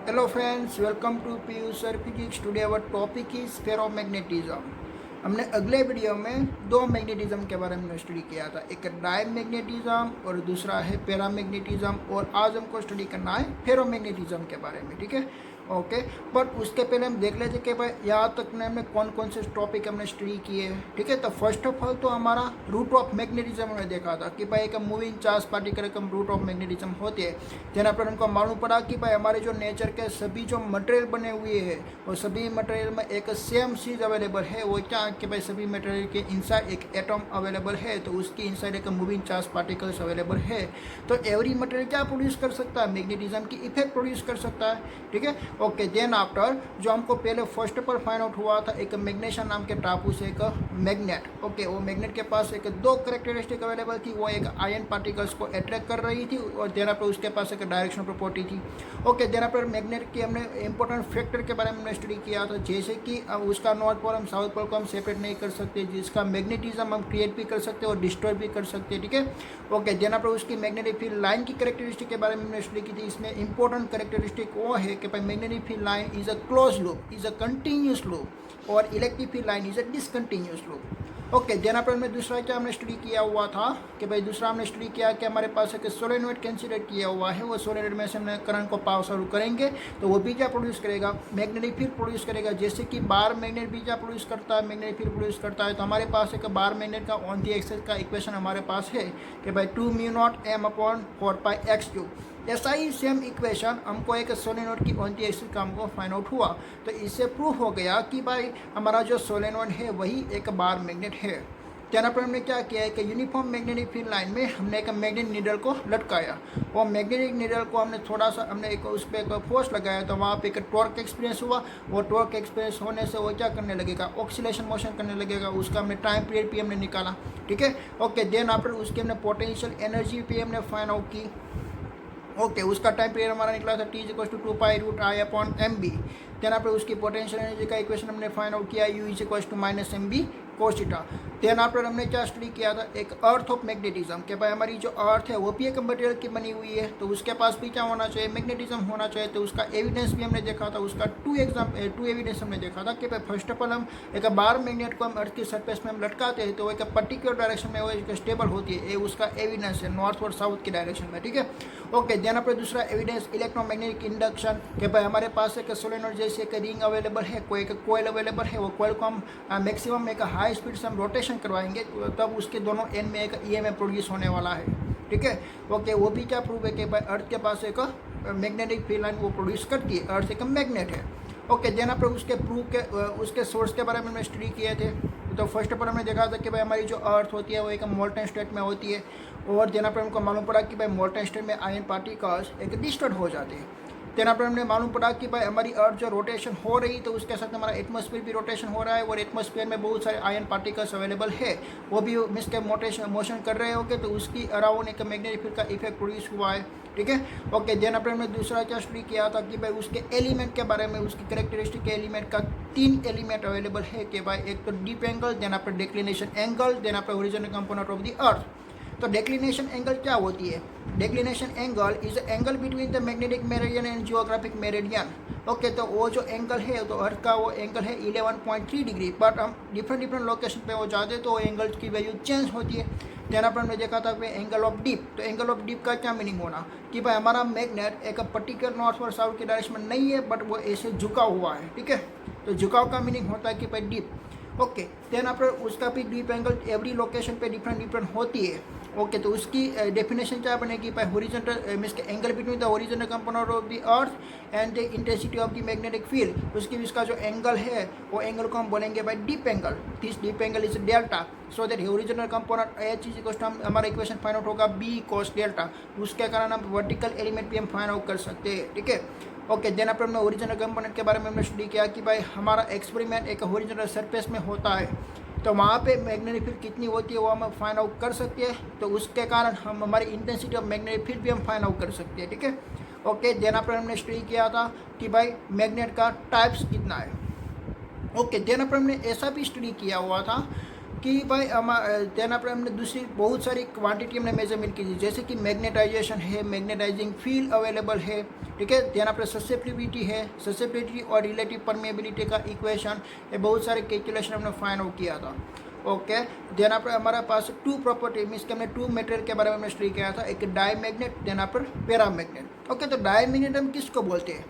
Hello friends, welcome to PU Sir Physics. Today our topic is ferromagnetism. हमने अगले video में दो magnetism के बारे में स्टडी किया था, एक डायमैग्नेटिज्म और दूसरा है पैरामैग्नेटिज्म। और आज हमको स्टडी करना है फेरोमैग्नेटिज्म के बारे में, ठीक है। ओके, पर उसके पहले हम देख लेते कि भाई यहाँ तक ने हमने कौन कौन से टॉपिक हमने स्टडी किए हैं, ठीक है। तो फर्स्ट ऑफ ऑल तो हमारा रूट ऑफ मैग्नेटिज्म हमने देखा था कि भाई एक मूविंग चार्ज पार्टिकल का रूट ऑफ मैग्नेटिज्म होते हैं, जेना पर हमको मालूम पड़ा कि भाई हमारे जो नेचर के सभी जो मटेरियल बने हुए हैं वो सभी मटेरियल में एक सेम चीज़ अवेलेबल है। वो क्या कि भाई सभी मटेरियल के इनसाइड एक एटम अवेलेबल है, तो उसकी इनसाइड एक मूविंग चार्ज पार्टिकल्स अवेलेबल है। तो एवरी मटेरियल क्या प्रोड्यूस कर सकता है, मैग्नेटिज्म की इफेक्ट प्रोड्यूस कर सकता है, ठीक है। ओके, देन आफ्टर जो हमको पहले फर्स्ट पर फाइंड आउट हुआ था, एक मैग्नेशियम नाम के टापू से एक मैग्नेट। ओके, वो मैग्नेट के पास एक दो कैरेक्टरिस्टिक अवेलेबल थी, वो एक आयन पार्टिकल्स को अट्रैक्ट कर रही थी और देना पर उसके पास एक डायरेक्शनल प्रॉपर्टी थी। ओके, देना पर मैग्नेट की हमने इंपॉर्टेंट फैक्टर के बारे में हमने स्टडी किया था, जैसे कि उसका नॉर्थ पोल हम साउथ पोल को हम सेपरेट नहीं कर सकते, जिसका मैग्नेटिज्म हम क्रिएट भी कर सकते हैं और डिस्ट्रॉय भी कर सकते हैं, ठीक है। ओके, देना पर उसकी मैग्नेटिक फील्ड लाइन की कैरेक्टरिस्टिक के बारे में हमने स्टडी की थी। इसमें इंपॉर्टेंट कैरेक्टरिस्टिक वो है कि भाई magnetic field line is a close loop, is a continuous loop, और electric field line is a discontinuous loop. Okay, देना पर में दूसरा क्या हमने स्टडी किया हुआ था कि भाई दूसरा हमने स्टडी किया कि हमारे पास एक सोलेनोइड कंसीडर किया हुआ है, वो सोलेनोइड में से हमने करंट को पावर शुरू करेंगे तो वो भी क्या प्रोड्यूस करेगा, मैग्नेटिक फील्ड प्रोड्यूस करेगा। जैसे कि बार मैग्नेट भी क्या प्रोड्यूस करता है, मैग्नेटिक फील्ड प्रोड्यूस करता है। तो हमारे पास एक बार मैग्नेट का ऑन दी एक्सेस का इक्वेशन हमारे पास है कि भाई 2μ0m/4πx3। ऐसा ही सेम इक्वेशन हमको एक सोलेनोइड की ऑन दी एक्सिस का हमको फाइंड आउट हुआ। तो इससे प्रूफ हो गया कि भाई हमारा जो सोलेनोइड है वही एक बार मैग्नेट है। यहाँ पर हमने क्या किया है कि यूनिफॉर्म मैग्नेटिक फील्ड लाइन में हमने एक मैग्नेटिक नीडल को लटकाया। वो मैग्नेटिक नीडल को हमने थोड़ा सा हमने एक उस पर एक फोर्स लगाया, तो वहाँ पे एक टॉर्क एक्सपीरियंस हुआ। वो टॉर्क एक्सपीरियंस होने से वो क्या करने लगेगा, ऑक्सीलेशन मोशन करने लगेगा। उसका हमने टाइम पीरियड भी हमने निकाला, ठीक है। ओके, देन आफ्टर उसकी हमने पोटेंशियल एनर्जी भी हमने फाइंड आउट की। ओके, उसका टाइम पीरियड हमारा निकला था T=2π√I/mb। देन पर उसकी पोटेंशियल एनर्जी का इक्वेशन हमने फाइंड आउट किया, U=−mb cos theta. Then after हमने क्या स्टडी किया था, एक अर्थ ऑफ मैग्नेटिज्म कि भाई हमारी जो अर्थ है वो भी एक मटेरियल की बनी हुई है, तो उसके पास भी क्या होना चाहिए, मैग्नेटिज्म होना चाहिए। तो उसका एविडेंस भी हमने देखा था, उसका टू एविडेंस हमने देखा था कि भाई फर्स्ट ऑफ ऑल हम एक बार मैग्नेट को हम अर्थ की सरफेस में हम लटकाते हैं तो एक पर्टिकुलर डायरेक्शन में वो एक स्टेबल होती है, ये उसका एविडेंस है, नॉर्थ और साउथ की डायरेक्शन में, ठीक है। ओके, देन पर दूसरा एविडेंस इलेक्ट्रोमैग्नेटिक इंडक्शन कि भाई हमारे पास एक सोलेनोइड जैसे एक रिंग अवेलेबल है, कोई एक कोयल अवेलेबल है। वो कोयल को हम मैक्सिमम एक हाई स्पीड से हम रोटेशन करवाएंगे तब उसके दोनों एंड में एक EMF प्रोड्यूस होने वाला है, ठीक है। ओके, वो भी क्या प्रूव है कि भाई अर्थ के पास एक मैग्नेटिक फील्ड लाइन वो प्रोड्यूस करती है, अर्थ एक मैग्नेट है। ओके, देन पर उसके प्रूफ के उसके सोर्स के बारे में हमने स्टडी किए थे। तो फर्स्ट पर हमने देखा था कि भाई हमारी जो अर्थ होती है वो एक मोल्टन स्टेट में होती है, और देना पर हमको मालूम पड़ा कि भाई मोल्टन स्टेट में आयन पार्टिकल्स एक डिस्टर्ब हो जाते हैं। देना पर हमने मालूम पड़ा कि भाई हमारी अर्थ जो रोटेशन हो रही तो उसके साथ हमारा एटमॉस्फेयर भी रोटेशन हो रहा है, और एटमॉस्फेयर में बहुत सारे आयन पार्टिकल्स अवेलेबल है, वो भी मिस के मोशन कर रहे होंगे, तो उसकी अराउंड एक मैग्नेटिक फील्ड का इफेक्ट प्रोड्यूस हुआ है, ठीक है। ओके, देना पर हमने दूसरा क्या स्टडी किया था कि भाई उसके एलिमेंट के बारे में, उसकी कैरेक्टरिस्टिक के एलिमेंट का 3 एलिमेंट अवेलेबल है कि भाई एक तो डीप एंगल, देना पर डिक्लिनेशन एंगल, देना पर horizontal component of the earth. तो डिक्लिनेशन एंगल क्या होती है, declination angle is angle between the magnetic meridian and geographic meridian. Okay, तो वो जो एंगल है तो अर्थ का वो एंगल है 11.3 डिग्री, बट हम डिफरेंट लोकेशन पे वो जाते तो एंगल की वैल्यू चेंज होती है। देना पर हमने देखा था कि एंगल ऑफ डीप, तो एंगल ऑफ डीप का क्या मीनिंग होना कि भाई हमारा मैग्नेट एक पर्टिकुलर नॉर्थ और साउथ की डायरेक्शन में नहीं है, बट वो ऐसे झुका हुआ है, ठीक है। तो झुकाव का मीनिंग होता है कि भाई डीप। ओके, देन आफ्टर उसका भी डीप एंगल एवरी लोकेशन पे डिफरेंट होती है। ओके, तो उसकी डेफिनेशन क्या बनेगी, बाय हॉरिजॉन्टल मींस के angle between the horizontal component of the earth and the intensity of the magnetic field. उसकी इसका जो एंगल है वो एंगल को हम बोलेंगे by dip angle. This dip angle is delta, so that horizontal component H is equal to हमारा equation find out होगा B cos डेल्टा। उसके कारण हम वर्टिकल एलिमेंट भी हम फाइंड आउट कर सकते हैं, ठीक है। ओके, देन पर हमने ओरिजिनल कंपोनेंट के बारे में हमने स्टडी किया कि भाई हमारा एक्सपेरिमेंट एक ओरिजिनल सरफेस में होता है, तो वहाँ पे मैग्नेटिक फील्ड कितनी होती है वो हम फाइंड आउट कर सकते हैं, तो उसके कारण हम हमारी इंटेंसिटी ऑफ मैग्नेटिक फील्ड भी हम फाइंड आउट कर सकते हैं, ठीक है। ओके, देन पर हमने स्टडी किया था कि भाई मैग्नेट का टाइप्स कितना है। ओके, देन पर हमने ऐसा भी स्टडी किया हुआ था कि भाई तेना पर हमने दूसरी बहुत सारी क्वांटिटी हमने मेजरमेंट की, जैसे कि मैग्नेटाइजेशन है, मैग्नेटाइजिंग फील्ड अवेलेबल है, ठीक है। तेना पर ससेप्टिबिलिटी है, ससेप्टिबिलिटी और रिलेटिव परमेबिलिटी का इक्वेशन, ये बहुत सारे कैलकुलेशन हमने फाइंड आउट किया था। ओके, देना पर हमारे पास टू प्रॉपर्टी मीन्स के हमने टू मटेरियल के बारे में हमने स्टडी किया था, एक डाई मैग्नेट, देना पर पैरामैग्नेट। ओके, तो डाई मैग्नेट हम किसको बोलते हैं?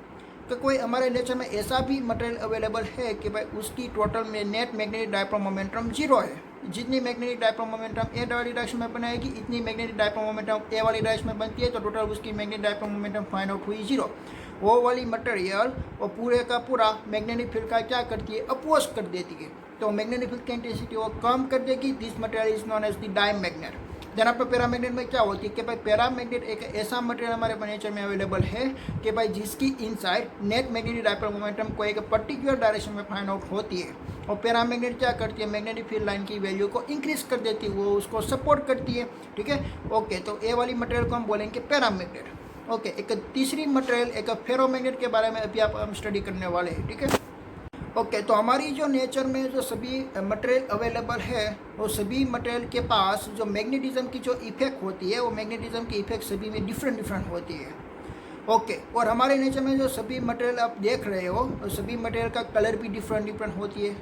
तो कोई हमारे नेचर में ऐसा भी मटेरियल अवेलेबल है कि भाई उसकी टोटल में net magnetic dipole momentum zero है। जितनी मैग्नेटिक डायपोल मोमेंटम ए वाली डायरेक्शन में बनाएगी, इतनी मैग्नेटिक डायपोल मोमेंटम ए वाली डायरेक्शन में बनती है, तो टोटल उसकी magnetic dipole momentum find out हुई जीरो। वो वाली मटेरियल और पूरे का पूरा मैग्नेटिक फील्ड का क्या करती है? अपोज कर देती है। तो मैग्नेटिक फील्ड की इंटेंसिटी वो कम कर देगी। This material is known as the diamagnet. Then आपको पैरामैग्नेट में क्या होती है कि भाई पैरामैग्नेट एक ऐसा मटेरियल हमारे नेचर में अवेलेबल है कि भाई जिसकी inside net magnetic dipole momentum को एक पर्टिकुलर डायरेक्शन में फाइंड आउट होती है। और पैरामैग्नेट क्या करती है? मैग्नेटिक फील्ड लाइन की वैल्यू को इंक्रीज कर देती है, वो उसको सपोर्ट करती है, ठीक है। ओके, तो ए वाली मटेरियल को हम बोलेंगे पैरामैग्नेट। ओके, एक तीसरी मटेरियल एक फेरोमैग्नेट के बारे में अभी हम स्टडी करने वाले हैं, ठीक है। ओके, तो हमारी जो नेचर में जो सभी मटेरियल अवेलेबल है, वो सभी मटेरियल के पास जो मैग्नेटिज्म की जो इफेक्ट होती है, वो मैग्नेटिज्म की इफेक्ट सभी में डिफरेंट होती है। ओके, और हमारे नेचर में जो सभी मटेरियल आप देख रहे हो, वो सभी मटेरियल का कलर भी डिफरेंट होती है।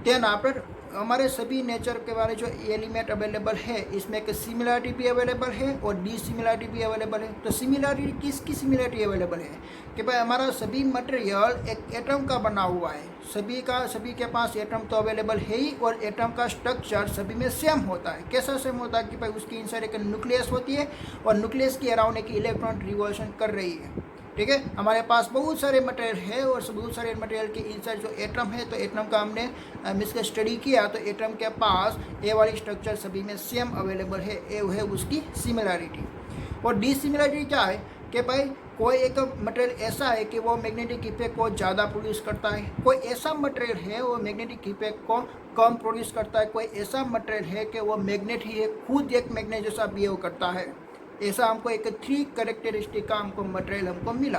देन आफ्टर हमारे सभी नेचर के बारे जो एलिमेंट अवेलेबल है, इसमें एक सिमिलरिटी भी अवेलेबल है और डिसिमिलरिटी भी अवेलेबल है। तो सिमिलरिटी किसकी सिमिलरिटी अवेलेबल है कि भाई हमारा सभी मटेरियल एक एटम का बना हुआ है, सभी के पास एटम तो अवेलेबल है ही, और एटम का स्ट्रक्चर सभी में सेम होता है। कैसा सेम होता है कि भाई उसकी इनसाइड एक न्यूक्लियस होती है और न्यूक्लियस के अराउंड एक इलेक्ट्रॉन रिवॉल्यूशन कर रही है, ठीक है। हमारे पास बहुत सारे मटेरियल है और बहुत सारे मटेरियल के इनसाइड जो एटम है, तो एटम का हमने इसका स्टडी किया, तो एटम के पास ए वाली स्ट्रक्चर सभी में सेम अवेलेबल है, ए है उसकी सिमिलरिटी। और डिसिमिलरिटी क्या है कि भाई कोई एक मटेरियल ऐसा है कि वो मैग्नेटिक इफेक्ट को ज़्यादा प्रोड्यूस करता है, कोई ऐसा मटेरियल है वो मैग्नेटिक इफेक्ट को कम प्रोड्यूस करता है, कोई ऐसा मटेरियल है कि वो मैग्नेट ही है, खुद एक मैग्नेट जैसा बिहेव करता है। ऐसा हमको एक 3 कैरेक्टरिस्टिक का हमको मटेरियल हमको मिला,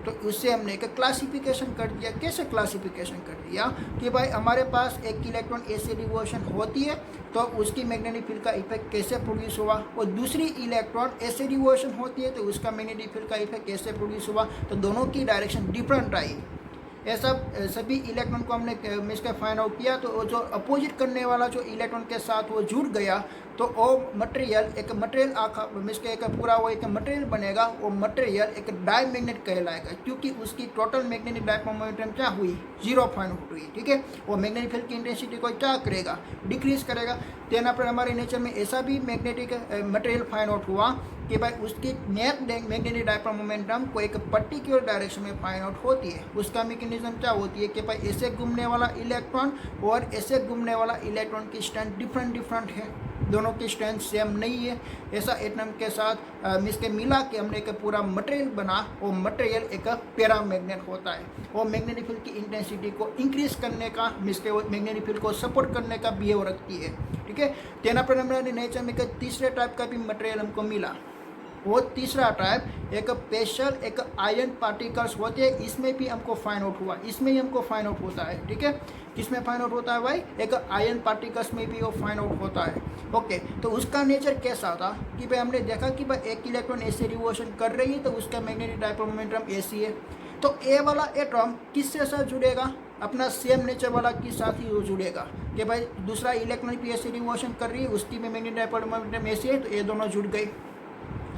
तो उससे हमने एक क्लासिफिकेशन कर दिया। कैसे क्लासिफिकेशन कर दिया कि भाई हमारे पास एक इलेक्ट्रॉन ऐसे डिवोशन होती है, तो उसकी मैग्नेटिक फील्ड का इफेक्ट कैसे प्रोड्यूस हुआ, और दूसरी इलेक्ट्रॉन ऐसे डिवोशन होती है, तो उसका मैग्नेटिक फील्ड का इफेक्ट कैसे प्रोड्यूस हुआ, तो दोनों की डायरेक्शन डिफरेंट आई। ऐसा सभी इलेक्ट्रॉन को हमने मिसका फाइंड आउट किया, तो वो जो अपोजिट करने वाला जो इलेक्ट्रॉन के साथ वो जुड़ गया, तो वो मटेरियल आखा मिसका एक पूरा वो एक मटेरियल बनेगा। वो मटेरियल एक डाई मैग्नेट कहलाएगा, क्योंकि उसकी टोटल मैग्नेटिक डायपोल मोमेंटम क्या हुई? जीरो फाइंड आउट हुई, ठीक है। वो मैग्नेटिक फील्ड की इंटेंसिटी को क्या करेगा? डिक्रीज करेगा। देना पर हमारे नेचर में ऐसा भी मैग्नेटिक मटेरियल फाइंड आउट हुआ कि भाई उसकी नेट मैग्नेटिक डायपोल मोमेंटम को एक पर्टिकुलर डायरेक्शन में फाइंड आउट होती है। उसका मैकेनिज्म क्या होती है कि भाई ऐसे घूमने वाला इलेक्ट्रॉन और ऐसे घूमने वाला इलेक्ट्रॉन की स्ट्रेंथ डिफरेंट है, दोनों की स्ट्रेंथ सेम नहीं है। ऐसा एटम के साथ मिसके मिला के हमने एक पूरा मटेरियल बना। वो मटेरियल एक पैरामैग्नेट होता है। वो मैग्नेटिक फील्ड की इंटेंसिटी को इंक्रीज करने का, मिसके वो मैग्नेटिक फील्ड को सपोर्ट करने का बिहेव रखती है, ठीक है। तेना पर हमारे नेचर में एक तीसरे टाइप का भी मटेरियल हमको मिला। वो तीसरा टाइप एक स्पेशल एक आयरन पार्टिकल्स होते हैं, इसमें भी हमको फाइंड आउट हुआ, इसमें ही हमको फाइंड आउट होता है, ठीक है। किसमें फाइंड आउट होता है भाई? एक आयरन पार्टिकल्स में भी वो फाइंड आउट होता है। ओके, तो उसका नेचर कैसा था कि भाई हमने देखा कि भाई एक इलेक्ट्रॉन ऐसे रिवोल्यूशन कर रही है, तो उसका मैग्नेटिक डायपोल मोमेंटम ऐसी है। तो ए वाला एटम किससे साथ जुड़ेगा? अपना सेम नेचर वाला के साथ ही वो जुड़ेगा कि भाई दूसरा इलेक्ट्रॉन भी ऐसे रिवोल्यूशन कर रही है, उसकी में मैग्नेटिक डायपोल मोमेंटम ऐसी है, तो ये दोनों जुड़ गए।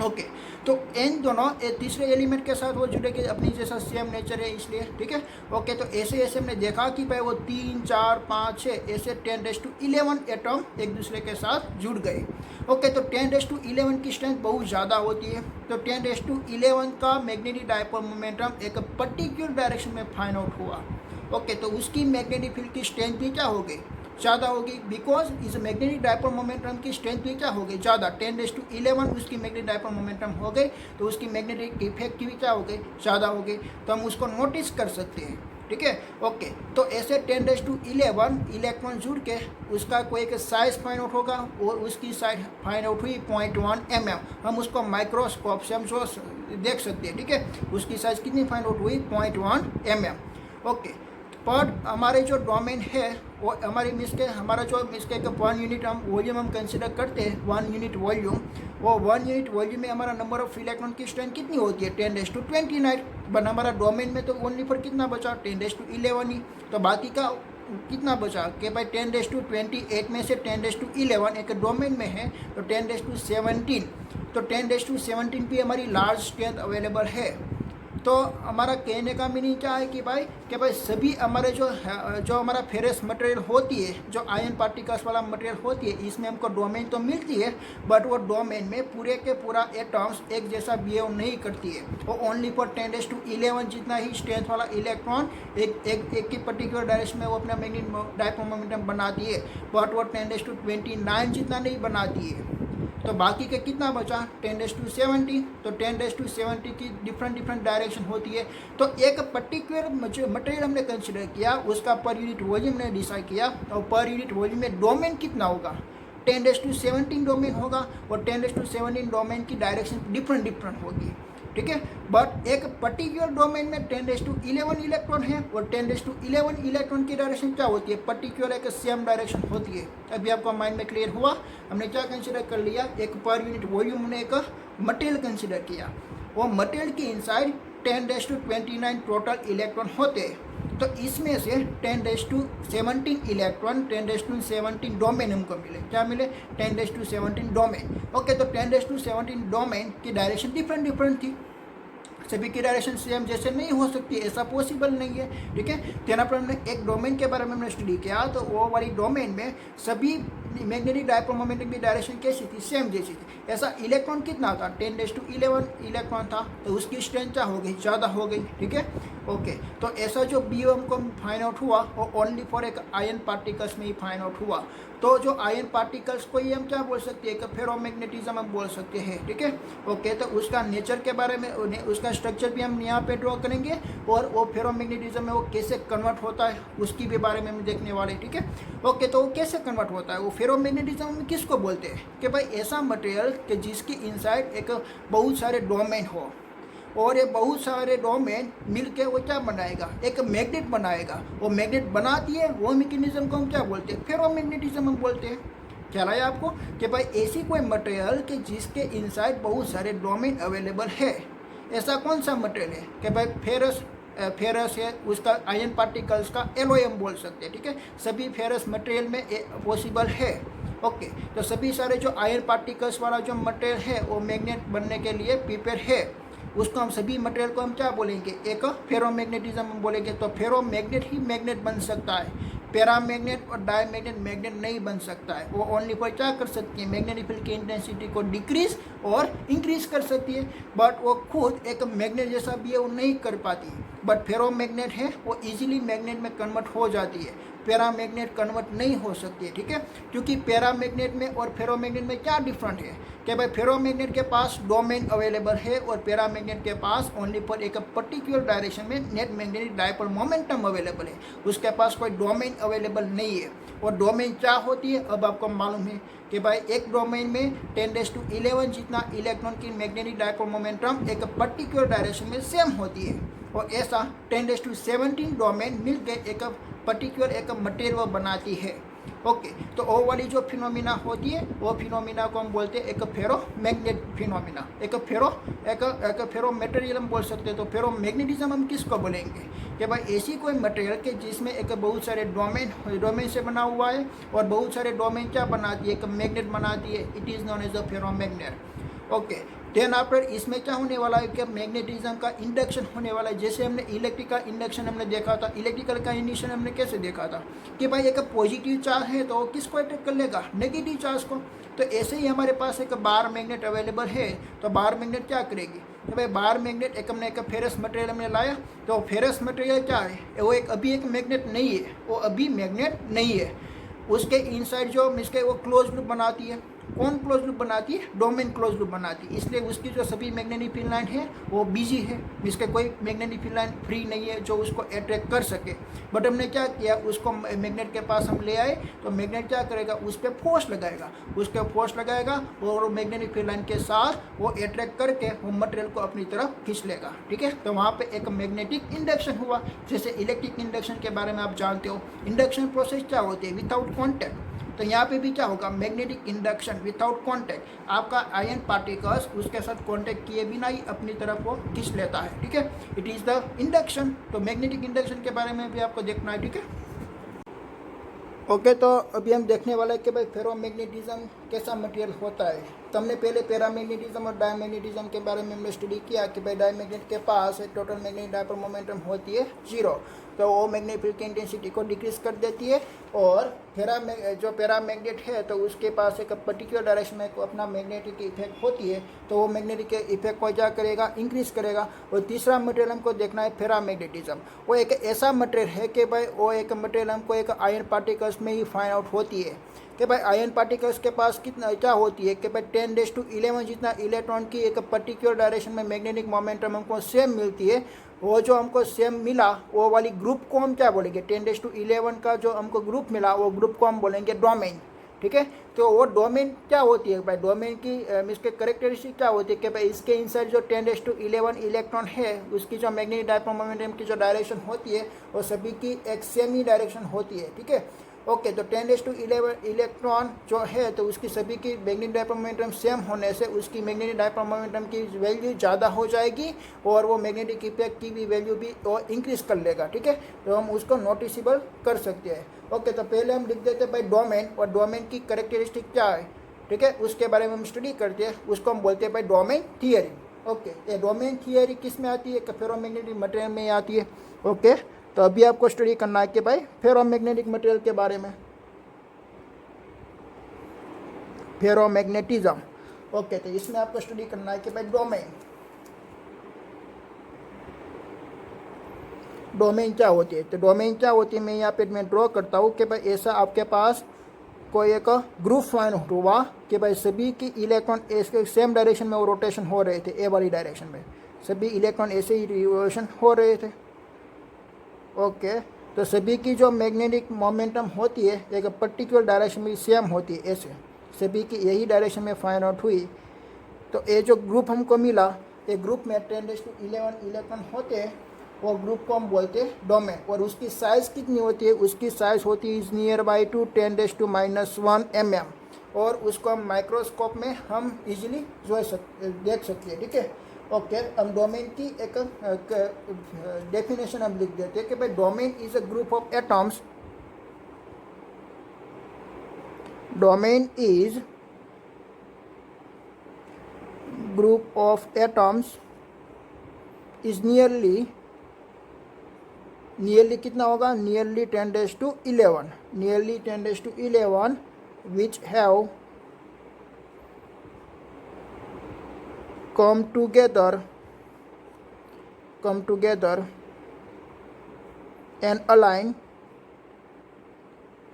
ओके, तो इन दोनों तीसरे एलिमेंट के साथ वो जुड़ेंगे, अपनी जैसा सेम नेचर है इसलिए, ठीक है। ओके, तो ऐसे हमने देखा कि भाई वो 3, 4, 5, 6 ऐसे 10⁻11 एटम एक दूसरे के साथ जुड़ गए। ओके, तो 10⁻11 की स्ट्रेंथ बहुत ज़्यादा होती है, तो 10⁻11 का मैग्नेटिक डायपोल मोमेंटम एक पर्टिकुलर डायरेक्शन में फाइंड आउट हुआ। ओके, तो उसकी मैग्नेटिक फील्ड की स्ट्रेंथ भी क्या होगी? ज़्यादा होगी, बिकॉज इस मैग्नेटिक डायपोल मोमेंटम की स्ट्रेंथ भी क्या होगी? ज़्यादा। 10⁻11 उसकी मैग्नेटिक डायपोल मोमेंटम हो गई, तो उसकी मैग्नेटिक इफेक्ट भी क्या हो गई? ज़्यादा हो गई। तो हम उसको नोटिस कर सकते हैं, ठीक है। ओके, तो ऐसे 10⁻11 इलेक्ट्रॉन जुड़ के उसका कोई एक साइज फाइंड आउट होगा, और उसकी साइज फाइंड आउट हुई 0.1 mm। हम उसको माइक्रोस्कोप से हम देख सकते हैं, ठीक है। उसकी साइज कितनी फाइंड आउट हुई? 0.1 mm। ओके, पर हमारे जो डोमेन है वो हमारी हमारा जो मिसके का 1 यूनिट हम वॉल्यूम हम कंसिडर करते हैं, 1 यूनिट वॉल्यूम, वो 1 यूनिट वॉल्यूम में हमारा नंबर ऑफ इलेक्ट्रॉन की स्ट्रेंथ कितनी होती है 10⁻²৯, बट हमारा डोमेन में तो ओनली पर कितना बचा 10⁻11 ही, तो बाकी का कितना बचा कि भाई 10⁻28 में से 10⁻11 एक डोमेन में है तो 10⁻17, तो 10⁻17 भी हमारी लार्ज स्ट्रेंथ अवेलेबल है। तो हमारा कहने का मीनिंग क्या है कि भाई सभी हमारे जो हमारा फेरस मटेरियल होती है, जो आयन पार्टिकल्स वाला मटेरियल होती है, इसमें हमको डोमेन तो मिलती है, बट वो डोमेन में पूरे के पूरा एटम्स एक जैसा बिहेव नहीं करती है। वो ओनली फॉर 10⁻11 जितना ही स्ट्रेंथ वाला इलेक्ट्रॉन एक की पर्टिकुलर डायरेक्शन में वो अपना मैग्नेटिक डायपोल मोमेंटम बनाती है, बट वो 10⁻29 जितना नहीं बनाती है। तो बाकी के कितना बचा 10⁻70, तो 10⁻70 की डिफरेंट डायरेक्शन होती है। तो एक पर्टिकुलर मटेरियल हमने कंसिडर किया, उसका पर यूनिट वॉल्यूम ने डिसाइड किया, और पर यूनिट वॉल्यूम में डोमेन कितना होगा 10⁻17 डोमेन होगा, और 10⁻17 डोमेन की डायरेक्शन डिफरेंट होगी, ठीक है। बट एक पर्टिकुलर डोमेन में 10⁻11 इलेक्ट्रॉन है, और 10⁻11 इलेक्ट्रॉन की डायरेक्शन क्या होती है, पर्टिकुलर एक सेम डायरेक्शन होती है। अभी आपको माइंड में क्लियर हुआ, हमने क्या कंसिडर कर लिया, एक पर यूनिट वॉल्यूम ने एक मटेरियल कंसिडर किया, वो मटेरियल की इनसाइड 10⁻29 टोटल इलेक्ट्रॉन होते हैं। तो इसमें से 10⁻17 इलेक्ट्रॉन 10⁻17 डोमेन हमको मिले, क्या मिले 10⁻17 डोमेन। ओके, तो 10⁻17 डोमेन की डायरेक्शन डिफरेंट थी, सभी की डायरेक्शन सेम जैसे नहीं हो सकती, ऐसा पॉसिबल नहीं है, ठीक है। तेना पर हमने एक डोमेन के बारे में हमने स्टडी किया, तो वो वाली डोमेन में सभी मैग्नेटिक डायपोल मोमेंटम की डायरेक्शन कैसी थी, सेम जैसी थी। ऐसा इलेक्ट्रॉन कितना था 10⁻11 इलेक्ट्रॉन था, तो उसकी स्ट्रेंथ क्या हो गई, ज़्यादा हो गई, ठीक है। ओके, तो ऐसा जो बी हमको फाइंड आउट हुआ वो ओनली फॉर एक आयन पार्टिकल्स में ही फाइंड आउट हुआ। तो जो आयन पार्टिकल्स को ही हम क्या बोल सकते हैं, एक फेरोमैग्नेटिज्म हम बोल सकते हैं, ठीक है। ओके, तो उसका नेचर के बारे में, उसका स्ट्रक्चर भी हम यहाँ पे ड्रॉ करेंगे, और वो फेरोमैग्नेटिज्म में वो कैसे कन्वर्ट होता है उसकी भी बारे में हम देखने वाले, ठीक है। ओके, तो वो कैसे कन्वर्ट होता है, वो फेरोमैग्नेटिज्म में किसको बोलते हैं कि भाई ऐसा मटेरियल कि जिसकी इनसाइड एक बहुत सारे डोमेन हो, और ये बहुत सारे डोमेन मिलके वो क्या बनाएगा, एक मैग्नेट बनाएगा। वो मैग्नेट बनाती है, वो मैकेनिज्म को हम क्या बोलते हैं, फेरोमैग्नेटिज्म हम बोलते हैं। क्या है आपको कि भाई ऐसी कोई मटेरियल कि जिसके इनसाइड बहुत सारे डोमेन अवेलेबल है, ऐसा कौन सा मटेरियल है कि भाई फेरस है, उसका आयन पार्टिकल्स का एलॉय हम बोल सकते हैं, ठीक है। सभी फेरस मटेरियल में पॉसिबल है। ओके, तो सभी सारे जो आयन पार्टिकल्स वाला जो मटेरियल है वो मैग्नेट बनने के लिए प्रिपेयर है, उसको हम सभी मटेरियल को हम क्या बोलेंगे, एक फेरोमैग्नेटिज्म हम बोलेंगे। तो फेरोमैग्नेट ही मैग्नेट बन सकता है, पैरामैग्नेट और डायमैग्नेट मैग्नेट नहीं बन सकता है। वो ओनली पर क्या कर सकती है, मैग्नेटिक फील्ड की इंटेंसिटी को डिक्रीज और इंक्रीज कर सकती है, बट वो खुद एक मैग्नेट जैसा भी है वो नहीं कर पाती। बट फेरोमैग्नेट है वो इजीली मैग्नेट में कन्वर्ट हो जाती है, पैरामैग्नेट कन्वर्ट नहीं हो सकती है, ठीक है। क्योंकि पैरामैग्नेट में और फेरोमैग्नेट में क्या डिफरेंट है कि भाई फेरोमैग्नेट के पास डोमेन अवेलेबल है, और पैरामैग्नेट के पास ओनली पर एक पर्टिकुलर डायरेक्शन में net magnetic dipole momentum available है, उसके पास कोई डोमेन अवेलेबल नहीं है। और डोमेन क्या होती है अब आपको मालूम है कि भाई एक डोमेन में 10⁻11 जितना इलेक्ट्रॉन की मैग्नेटिक डायपोल मोमेंटम एक पर्टिकुलर डायरेक्शन में सेम होती है, और ऐसा 10⁻17 डोमेन मिलकर एक पर्टिकुलर एक मटेरियल बनाती है। ओके, तो वो वाली जो फिनोमिना होती है वो फिनोमिना को हम बोलते हैं एक फेरोमैग्नेट फिनोमिना, एक फेरो मटेरियल हम बोल सकते हैं। तो फेरोमैग्नेटिज्म हम किसको बोलेंगे कि भाई ऐसी कोई मटेरियल के जिसमें एक बहुत सारे डोमेन से बना हुआ है, और बहुत सारे डोमेन क्या बनाती है, एक मैग्नेट बनाती है, it is known as a ferromagnet. Okay, then after इसमें क्या होने वाला है कि मैग्नेटिज्म का इंडक्शन होने वाला है। जैसे हमने इलेक्ट्रिकल इंडक्शन हमने देखा था, इलेक्ट्रिकल का इंडक्शन हमने कैसे देखा था कि भाई एक पॉजिटिव चार्ज है तो किसको अट्रैक्ट कर लेगा, नेगेटिव चार्ज को। तो ऐसे ही हमारे पास एक बार मैग्नेट अवेलेबल है, तो बार मैग्नेट क्या करेगी, तो भाई बार मैग्नेट एक हमने एक फेरस मटेरियल हमने लाया, तो फेरस मटेरियल क्या है, वो अभी एक मैग्नेट नहीं है, वो अभी मैग्नेट नहीं है। उसके इनसाइड जो इसके वो क्लोज ग्रुप बनाती है, कौन क्लोज लूप बनाती है? डोमेन क्लोज लूप बनाती है। इसलिए उसकी जो सभी मैग्नेटिक फील्ड लाइन है वो बिजी है, इसके कोई मैग्नेटिक फील्ड लाइन फ्री नहीं है जो उसको अट्रैक्ट कर सके। बट हमने क्या किया, उसको मैग्नेट के पास हम ले आए, तो मैग्नेट क्या करेगा, उस पर फोर्स लगाएगा, उसके फोर्स लगाएगा और मैग्नेटिक फील्ड लाइन के साथ वो अट्रैक्ट करके वो मटेरियल को अपनी तरफ खींच लेगा। ठीक है, तो वहाँ पे एक मैग्नेटिक इंडक्शन हुआ। जैसे इलेक्ट्रिक इंडक्शन के बारे में आप जानते हो, इंडक्शन प्रोसेस क्या होती है, विदाउट कॉन्टैक्ट। तो यहाँ पे भी क्या होगा, मैग्नेटिक इंडक्शन विदाउट कांटेक्ट। आपका आयन पार्टिकल्स उसके साथ कांटेक्ट किए बिना ही अपनी तरफ वो खींच लेता है। ठीक है, इट इज़ द इंडक्शन। तो मैग्नेटिक इंडक्शन के बारे में भी आपको देखना है। ठीक है, ओके। तो अभी हम देखने वाला है कि भाई फेरोमैग्नेटिज्म कैसा मटेरियल होता है। तो हमने पहले पैरामैग्नेटिज्म और डायमैग्नेटिज्म के बारे में हमने स्टडी किया कि भाई डायमैग्नेट के पास टोटल मैग्नेटिक डायपोल मोमेंटम होती है 0, तो वो मैग्नेटिक फील्ड की इंटेंसिटी को डिक्रीज कर देती है। और जो पैरामैग्नेट है तो उसके पास एक पर्टिकुलर डायरेक्शन में अपना मैग्नेटिक इफेक्ट होती है, तो वो मैग्नेटिक इफेक्ट को क्या करेगा, इंक्रीज करेगा। और तीसरा मटेरियल हमको देखना है फेरामैग्नेटिज्म। वो एक ऐसा मटेरियल है कि भाई वो एक मटेरियल हमको एक आयन पार्टिकल्स में ही फाइंड आउट होती है कि भाई आयन पार्टिकल्स के पास कितना क्या होती है कि भाई 10⁻11 जितना इलेक्ट्रॉन की एक पर्टिकुलर डायरेक्शन में मैग्नेटिक मोमेंटम हमको सेम मिलती है। वो जो हमको सेम मिला वो वाली ग्रुप को हम क्या बोलेंगे, 10⁻11 का जो हमको ग्रुप मिला वो ग्रुप को हम बोलेंगे डोमेन। ठीक है, तो वो डोमेन क्या होती है भाई, डोमेन की इसके करेक्टरिस्टिक क्या होती है कि भाई इसके इनसाइड जो 10⁻11 इलेक्ट्रॉन है उसकी जो मैग्नेटिक डायपोल मोमेंटम की जो डायरेक्शन होती है वो सभी की एक सेम ही डायरेक्शन होती है। ठीक है, ओके। तो 10⁻11 इलेक्ट्रॉन जो है तो उसकी सभी की मैग्नेटिक डायपोल मोमेंटम सेम होने से उसकी मैग्नेटिक डायपोल मोमेंटम की वैल्यू ज़्यादा हो जाएगी और वो मैग्नेटिक इफेक्ट की भी वैल्यू भी वो इंक्रीज कर लेगा। ठीक है, तो हम उसको नोटिसेबल कर सकते हैं। ओके, तो पहले हम लिख देते हैं भाई डोमेन, और डोमेन की करेक्टरिस्टिक क्या है। ठीक है, उसके बारे में हम स्टडी करते हैं, उसको हम बोलते हैं भाई डोमेन थियरी। ओके, ये डोमेन थियरी किस में आती है, फेरोमैग्नेटिक मटेरियल में आती है। ओके, तो अभी आपको स्टडी करना है कि भाई फेरोमैग्नेटिक मटेरियल के बारे में, फेरोमैग्नेटिज्म। ओके, तो इसमें आपको स्टडी करना है कि भाई डोमेन क्या होती है। तो डोमेन क्या होती है, मैं यहाँ पे मैं ड्रॉ करता हूँ कि भाई ऐसा आपके पास कोई एक ग्रुप फाइन हुआ कि भाई सभी की इलेक्ट्रॉन इसके सेम डायरेक्शन में वो रोटेशन हो रहे थे, ए वाली डायरेक्शन में सभी इलेक्ट्रॉन ऐसे ही रिवोल्यूशन हो रहे थे। ओके, तो सभी की जो मैग्नेटिक मोमेंटम होती है एक पर्टिकुलर डायरेक्शन में सेम होती है, ऐसे सभी की यही डायरेक्शन में फाइंड आउट हुई। तो ये जो ग्रुप हमको मिला, ये ग्रुप में 10⁻11 इलेक्ट्रॉन होते हैं, वो ग्रुप को हम बोलते हैं डोमेन। और उसकी साइज़ कितनी होती है, उसकी साइज़ होती है नियर बाई टू 10⁻⁻1 mm, और उसको हम माइक्रोस्कोप में हम इजीली देख सकते हैं। ठीक है, ओके। हम डोमेन की एक डेफिनेशन हम लिख देते हैं कि भाई domain is a group of atoms, domain is group of atoms is nearly कितना होगा, nearly 10⁻11 which have come together and align,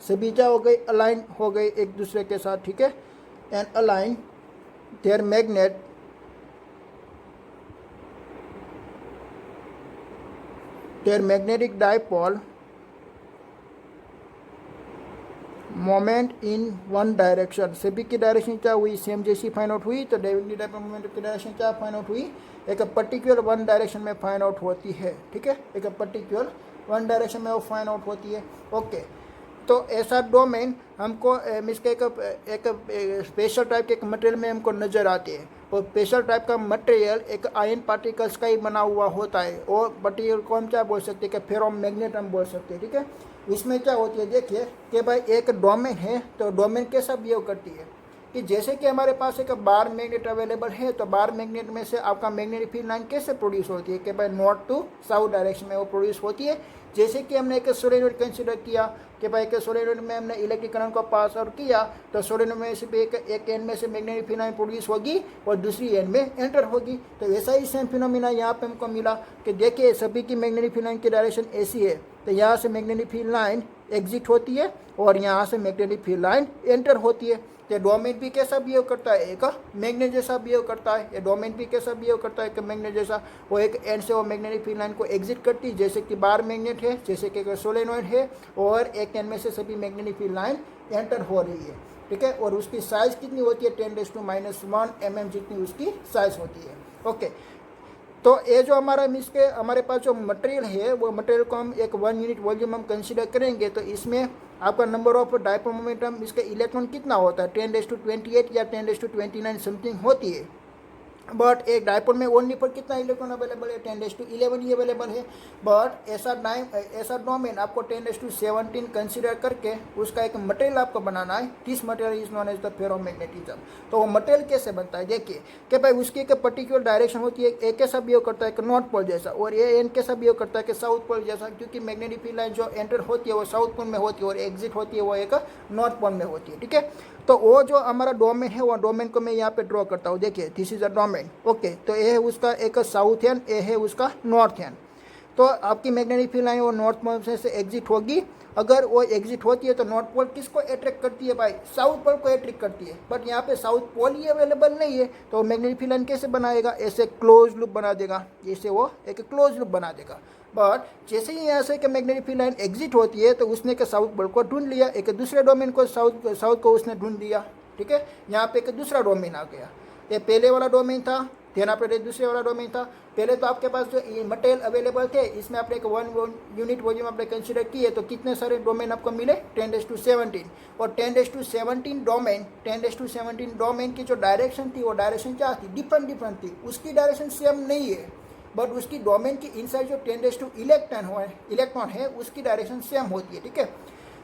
सभी क्या हो गई, अलाइन हो गई एक दूसरे के साथ। ठीक है, and align their magnetic dipole moment in one direction, सभी की डायरेक्शन क्या हुई, सेम जैसी फाइंड आउट हुई। तो मैग्नेटिक डायपोल मोमेंट की डायरेक्शन क्या फाइंड आउट हुई, एक पर्टिकुलर वन डायरेक्शन में फाइंड आउट होती है। ठीक है, एक पर्टिकुलर वन डायरेक्शन में वो फाइंड आउट होती है। ओके, तो ऐसा डोमेन हमको इसके एक स्पेशल टाइप के एक मटेरियल में हमको नज़र आती है। और स्पेशल टाइप का मटेरियल एक आयन पार्टिकल्स का ही बना हुआ होता है, और मटेरियल को हम क्या बोल सकते हैं कि फेरोमैग्नेट हम बोल सकते हैं। ठीक है, इसमें क्या होती है, देखिए कि भाई एक डोमेन है, तो डोमेन कैसा बिहेव करती है कि जैसे कि हमारे पास एक बार मैग्नेट अवेलेबल है, तो बार मैग्नेट में से आपका मैग्नेटिक फील्ड लाइन कैसे प्रोड्यूस होती है कि भाई नॉर्थ टू साउथ डायरेक्शन में वो प्रोड्यूस होती है। जैसे कि हमने एक सोलेनोइड कंसिडर किया कि भाई के सोलेनोइड में हमने इलेक्ट्रिक करंट को पास आउट किया, तो सोलेनोइड में से भी एक एंड में से मैग्नेटिक फील्ड लाइन प्रोड्यूस होगी और दूसरी एंड में एंटर होगी। तो वैसा ही सेम फिनोमिना यहाँ पे हमको मिला कि देखिए सभी की मैग्नेटिक फील्ड लाइन की डायरेक्शन ऐसी है, तो यहाँ से मैग्नेटिक फील्ड लाइन एग्जिट होती है और यहाँ से मैग्नेटिक फील्ड लाइन एंटर होती है। तो डोमेन भी कैसा बिहेव करता है, एक मैग्नेट जैसा बिहेव करता है। ये डोमेन भी कैसा बिहेव करता है, एक मैग्नेट जैसा। वो एक एंड से वो मैग्नेटिक फील्ड लाइन को एग्जिट करती है, जैसे कि बार मैग्नेट है, जैसे कि सोलेनॉइड है, और एक एंड में से सभी मैग्नेटिक फील्ड लाइन एंटर हो रही है, ठीक है। और उसकी साइज कितनी होती है, 10⁻⁻1 mm जितनी उसकी साइज होती है। ओके, तो ये जो हमारा मीन्स के हमारे पास जो मटेरियल है, वो मटेरियल को हम एक 1 यूनिट वॉल्यूम हम कंसीडर करेंगे। तो इसमें आपका नंबर ऑफ डायपोल मोमेंटम, इसके इलेक्ट्रॉन कितना होता है, 10⁻28 या 10⁻29 समथिंग होती है। बट एक डायपोल में ओनली पर कितना इलेक्ट्रॉन अवेलेबल है, 10⁻11 ही अवेलेबल है। बट ऐसा डोमेन आपको 10⁻17 कंसीडर करके उसका एक मटेरियल आपको बनाना है। This material is known as the ferromagnetism. तो वो मटेरियल कैसे बनता है, देखिए कि भाई उसकी एक पर्टिकुलर डायरेक्शन होती है। एक कैसा बिहेव करता है कि नॉर्थ पोल जैसा, और ये एन कैसा बिहेव करता है कि साउथ पोल जैसा, क्योंकि मैग्नेटिक फील्ड लाइन जो एंटर होती है वो साउथ पोल में होती है, और एग्जिट होती है वो एक नॉर्थ पोल में होती है, ठीक है। तो वो जो हमारा डोमेन है, वो डोमेन को मैं यहाँ पे ड्रॉ करता हूँ। देखिए this is a domain. Okay, तो ये है उसका एक साउथ एंड, ये है उसका नॉर्थ एंड। तो आपकी मैग्नेटिक फील्ड लाइन वो नॉर्थ पोल से एग्जिट होगी। अगर वो एग्जिट होती है तो नॉर्थ पोल किसको अट्रैक्ट करती है भाई, साउथ पोल को अट्रैक्ट करती है। बट यहाँ पे साउथ पोल ही अवेलेबल नहीं है, तो मैग्नेटिक फील्ड लाइन कैसे बनाएगा, ऐसे क्लोज लूप बना देगा, जैसे वो एक क्लोज लूप बना देगा। बट जैसे ही यहाँ से कि मैग्नेटिक फील्ड लाइन एग्जिट होती है, तो उसने के साउथ पोल को ढूंढ लिया, एक दूसरे डोमेन को साउथ को उसने ढूंढ लिया, ठीक है। यहाँ पे एक दूसरा डोमेन आ गया। ये पहले वाला डोमेन था, ध्यान आप दूसरे वाला डोमेन था। पहले तो आपके पास जो मटेरियल अवेलेबल थे, इसमें आपने एक 1 यूनिट वॉल्यूम आपने कंसीडर किए, तो कितने सारे डोमेन आपको मिले, 10⁻17। और 10⁻17 डोमेन की जो डायरेक्शन थी, वो डायरेक्शन क्या थी, डिफरेंट थी। उसकी डायरेक्शन सेम नहीं है, बट उसकी डोमेन की इनसाइड जो 10⁻11 है उसकी डायरेक्शन सेम होती है, ठीक है।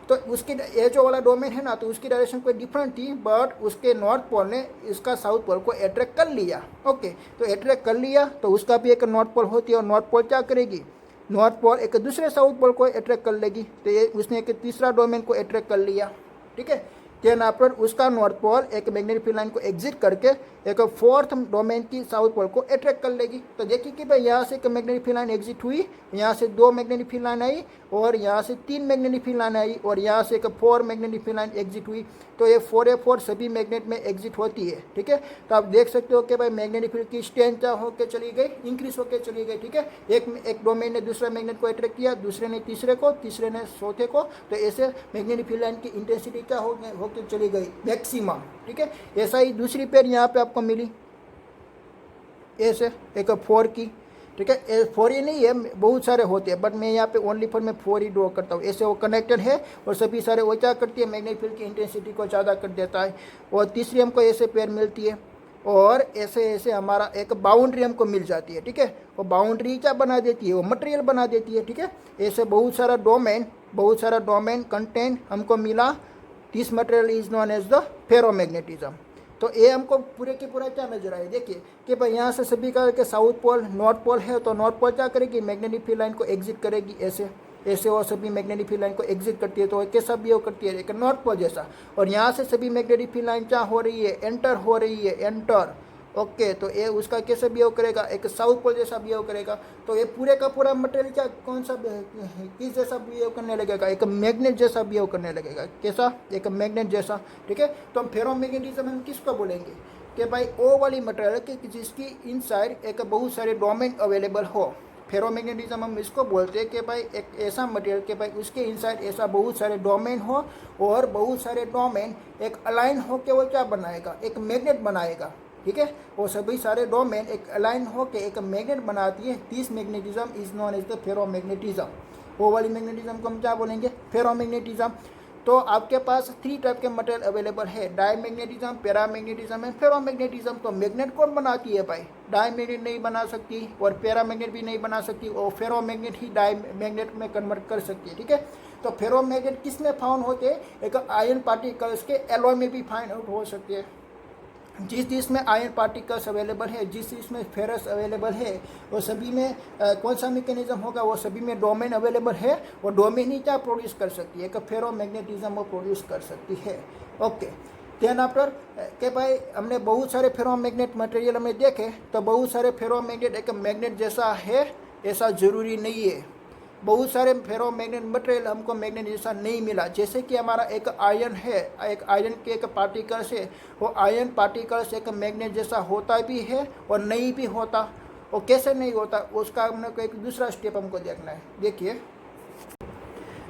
तो उसकी ये जो वाला डोमेन है ना, तो उसकी डायरेक्शन कोई डिफरेंट थी, बट उसके नॉर्थ पोल ने इसका साउथ पोल को अट्रैक्ट कर लिया। ओके, तो अट्रैक्ट कर लिया, तो उसका भी एक नॉर्थ पोल होती है, और नॉर्थ पोल क्या करेगी, नॉर्थ पोल एक दूसरे साउथ पोल को अट्रैक्ट कर लेगी। तो ये उसने एक तीसरा डोमेन को अट्रैक्ट कर लिया, ठीक है। देन आफ्टर उसका नॉर्थ पोल एक मैग्नेटिक फील्ड लाइन को एग्जिट करके एक फोर्थ डोमेन की साउथ पोल को अट्रैक्ट कर लेगी। तो देखिए कि भाई यहाँ से एक मैग्नेटिक फील्ड लाइन एग्जिट हुई, यहाँ से 2 मैग्नेटिक फील्ड लाइन आई, और यहाँ से 3 मैग्नेटिक फील्ड लाइन आई, और यहाँ से एक 4 मैग्नेटिक फील्ड लाइन एग्जिट हुई। तो ये 4 सभी मैग्नेट में एग्जिट होती है, ठीक है। तो आप देख सकते हो कि भाई मैग्नेटिक फील्ड की स्ट्रेंथ क्या होकर चली गई, इंक्रीज होकर चली गई, ठीक है। एक डोमेन ने दूसरा मैग्नेट को अट्रैक्ट किया, दूसरे ने तीसरे को, तीसरे ने चौथे को। तो ऐसे मैग्नेटिक फील्ड लाइन की इंटेंसिटी क्या होकर चली गई, मैक्सिमम, ठीक है। ऐसा ही दूसरी पेयर यहाँ पे आपको मिली, ऐसे एक 4 की, ठीक है। 4 ही नहीं है, बहुत सारे होते हैं, बट मैं यहाँ पे ओनली फॉर मैं 4 ही ड्रॉ करता हूँ। ऐसे वो कनेक्टेड है, और सभी सारे वो क्या करती है, मैग्नेटिक फील्ड की इंटेंसिटी को ज़्यादा कर देता है। और तीसरी हमको ऐसे पेयर मिलती है, और ऐसे ऐसे हमारा एक बाउंड्री हमको मिल जाती है, ठीक है। वो बाउंड्री क्या बना देती है, वो मटेरियल बना देती है, ठीक है। ऐसे बहुत सारा डोमेन कंटेंट हमको मिला। This material is known as the ferromagnetism. तो ये हमको पूरे के पूरा क्या नजर आए, देखिए कि भाई यहाँ से सभी का के साउथ पोल नॉर्थ पोल है, तो नॉर्थ पोल क्या करेगी, मैग्नेटिक फील्ड लाइन को एग्जिट करेगी, ऐसे ऐसे वो सभी मैग्नेटिक फील्ड लाइन को एग्जिट करती है। तो कैसा बिहेव करती है, एक नॉर्थ पोल जैसा। और यहाँ से सभी मैग्नेटिक फील्ड लाइन क्या हो रही है, एंटर हो रही है, एंटर। ओके, तो ये उसका कैसे बिहेव करेगा, एक साउथ पोल जैसा बिहेव करेगा। तो ये पूरे का पूरा मटेरियल क्या कौन सा किस जैसा बिहेव करने लगेगा, एक मैग्नेट जैसा बिहेव करने लगेगा। कैसा, एक मैग्नेट जैसा, ठीक है। तो हम फेरोमैग्नेटिज्म हम किसको बोलेंगे कि भाई वो वाली मटेरियल कि जिसकी इनसाइड एक बहुत सारे डोमेन अवेलेबल हो। फेरोमैग्नेटिज्म हम इसको बोलते हैं कि भाई एक ऐसा मटेरियल कि भाई उसके इनसाइड ऐसा बहुत सारे डोमेन हो, और बहुत सारे डोमेन एक अलाइन हो के वो क्या बनाएगा, एक मैग्नेट बनाएगा, ठीक है। वो सभी सारे डोमेन एक अलाइन हो के एक मैग्नेट बनाती है। This magnetism is known as the ferromagnetism. वो वाली मैग्नेटिज्म को हम क्या बोलेंगे, फेरोमैग्नेटिज्म। तो आपके पास 3 टाइप के मटेरियल अवेलेबल है, डाईमैग्नेटिज्म, पैरामैग्नेटिज्म एंड फेरोमैग्नेटिज्म। तो मैग्नेट कौन बनाती है भाई, डाईमैग्नेट नहीं बना सकती, और पैरामैग्नेट भी नहीं बना सकती, और फेरोमैग्नेट ही डाईमैग्नेट में कन्वर्ट कर सकती है, ठीक है। तो फेरोमैग्नेट किस में फाउंड होते हैं, एक आयरन पार्टिकल्स के एलॉय में भी फाइंड आउट हो सकते हैं। जिस में आयरन पार्टिकल्स अवेलेबल है, जिस में फेरस अवेलेबल है, वो सभी में कौन सा मैकेनिज्म होगा, वो सभी में डोमेन अवेलेबल है। वो डोमेन ही क्या प्रोड्यूस कर सकती है, एक फेरोमैग्नेटिज्म वो प्रोड्यूस कर सकती है। ओके, देन आफ्टर के भाई हमने बहुत सारे फेरोमैग्नेट मटेरियल हमने देखे। तो बहुत सारे फेरोमैग्नेट एक मैग्नेट जैसा है ऐसा ज़रूरी नहीं है। बहुत सारे फेरोमैग्नेट मटेरियल हमको मैग्नेट जैसा नहीं मिला। जैसे कि हमारा एक आयरन है, एक आयरन के एक पार्टिकल्स है, वो आयरन पार्टिकल्स एक मैग्नेट जैसा होता भी है और नहीं भी होता। वो कैसे नहीं होता, उसका हमने को एक दूसरा स्टेप हमको देखना है। देखिए,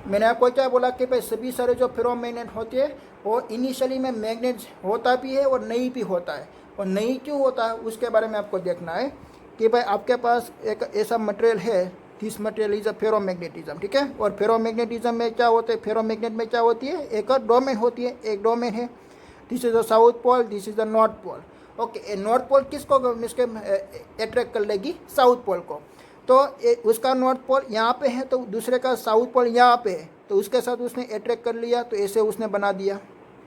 मैंने आपको क्या बोला कि भाई सभी सारे जो फेरोमैग्नेट होते हैं वो इनिशियली में मैग्नेट होता भी है और नहीं भी होता है। और नहीं क्यों होता है उसके बारे में आपको देखना है कि भाई आपके पास एक ऐसा मटेरियल है, this material is a ferromagnetism, ठीक है। और फेरोमैग्नेटिज्म में क्या होता है, फेरोमैग्नेट में क्या होती है, एक डोमेन होती है, एक डोमेन है, this is the south pole, this is the north pole. Okay, north pole किसको इसके अट्रैक्ट कर लेगी, साउथ पोल को। तो उसका नॉर्थ पोल यहाँ पे है तो दूसरे का साउथ पोल यहाँ पे है, तो उसके साथ उसने अट्रैक्ट कर लिया, तो ऐसे उसने बना दिया।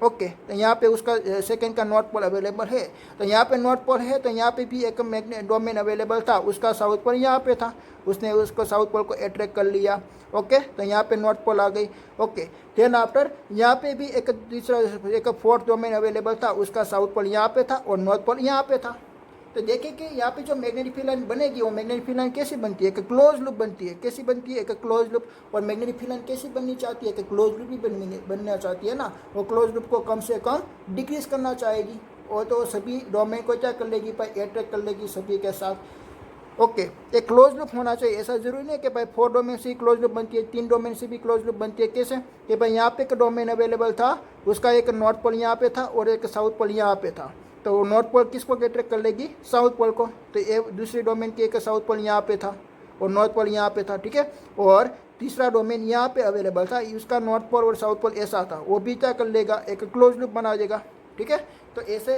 ओके, तो यहाँ पे उसका सेकंड का नॉर्थ पोल अवेलेबल है, तो यहाँ पे नॉर्थ पोल है, तो यहाँ पे भी एक मैग्नेट डोमेन अवेलेबल था, उसका साउथ पोल यहाँ पे था, उसने उसको साउथ पोल को अट्रैक्ट कर लिया। ओके, तो यहाँ पे नॉर्थ पोल आ गई। ओके, देन आफ्टर यहाँ पे भी एक तीसरा एक फोर्थ डोमेन अवेलेबल था, उसका साउथ पोल यहाँ पे था और नॉर्थ पोल यहाँ पे था। तो देखिए कि यहाँ पे जो मैग्नेटिक फील्ड लाइन बनेगी वो मैग्नेटिक फील्ड लाइन कैसी बनती है, एक क्लोज लूप बनती है। कैसी बनती है, एक क्लोज लूप। और मैग्नेटिक फील्ड लाइन कैसी बननी चाहती है, एक क्लोज लूप भी बनना चाहती है ना। वो क्लोज लूप को कम से कम डिक्रीज करना चाहेगी, और तो सभी डोमेन को क्या कर लेगी भाई, अट्रैक्ट कर लेगी सभी के साथ। ओके, एक क्लोज लूप होना चाहिए। ऐसा जरूरी नहीं कि भाई 4 डोमेन से ही क्लोज लूप बनती है, 3 डोमेन से भी क्लोज लूप बनती है। कैसे कि भाई यहाँ पे एक डोमेन अवेलेबल था, उसका एक नॉर्थ पोल यहाँ पे था और एक साउथ पोल यहाँ पे था, तो नॉर्थ पोल किसको अट्रैक्ट कर लेगी, साउथ पोल को। तो ये दूसरी डोमेन की एक साउथ पोल यहाँ पे था और नॉर्थ पोल यहाँ पे था, ठीक है। और तीसरा डोमेन यहाँ पे अवेलेबल था, उसका नॉर्थ पोल और साउथ पोल ऐसा था, वो भी क्या कर लेगा, एक क्लोज लूप बना देगा, ठीक है। तो ऐसे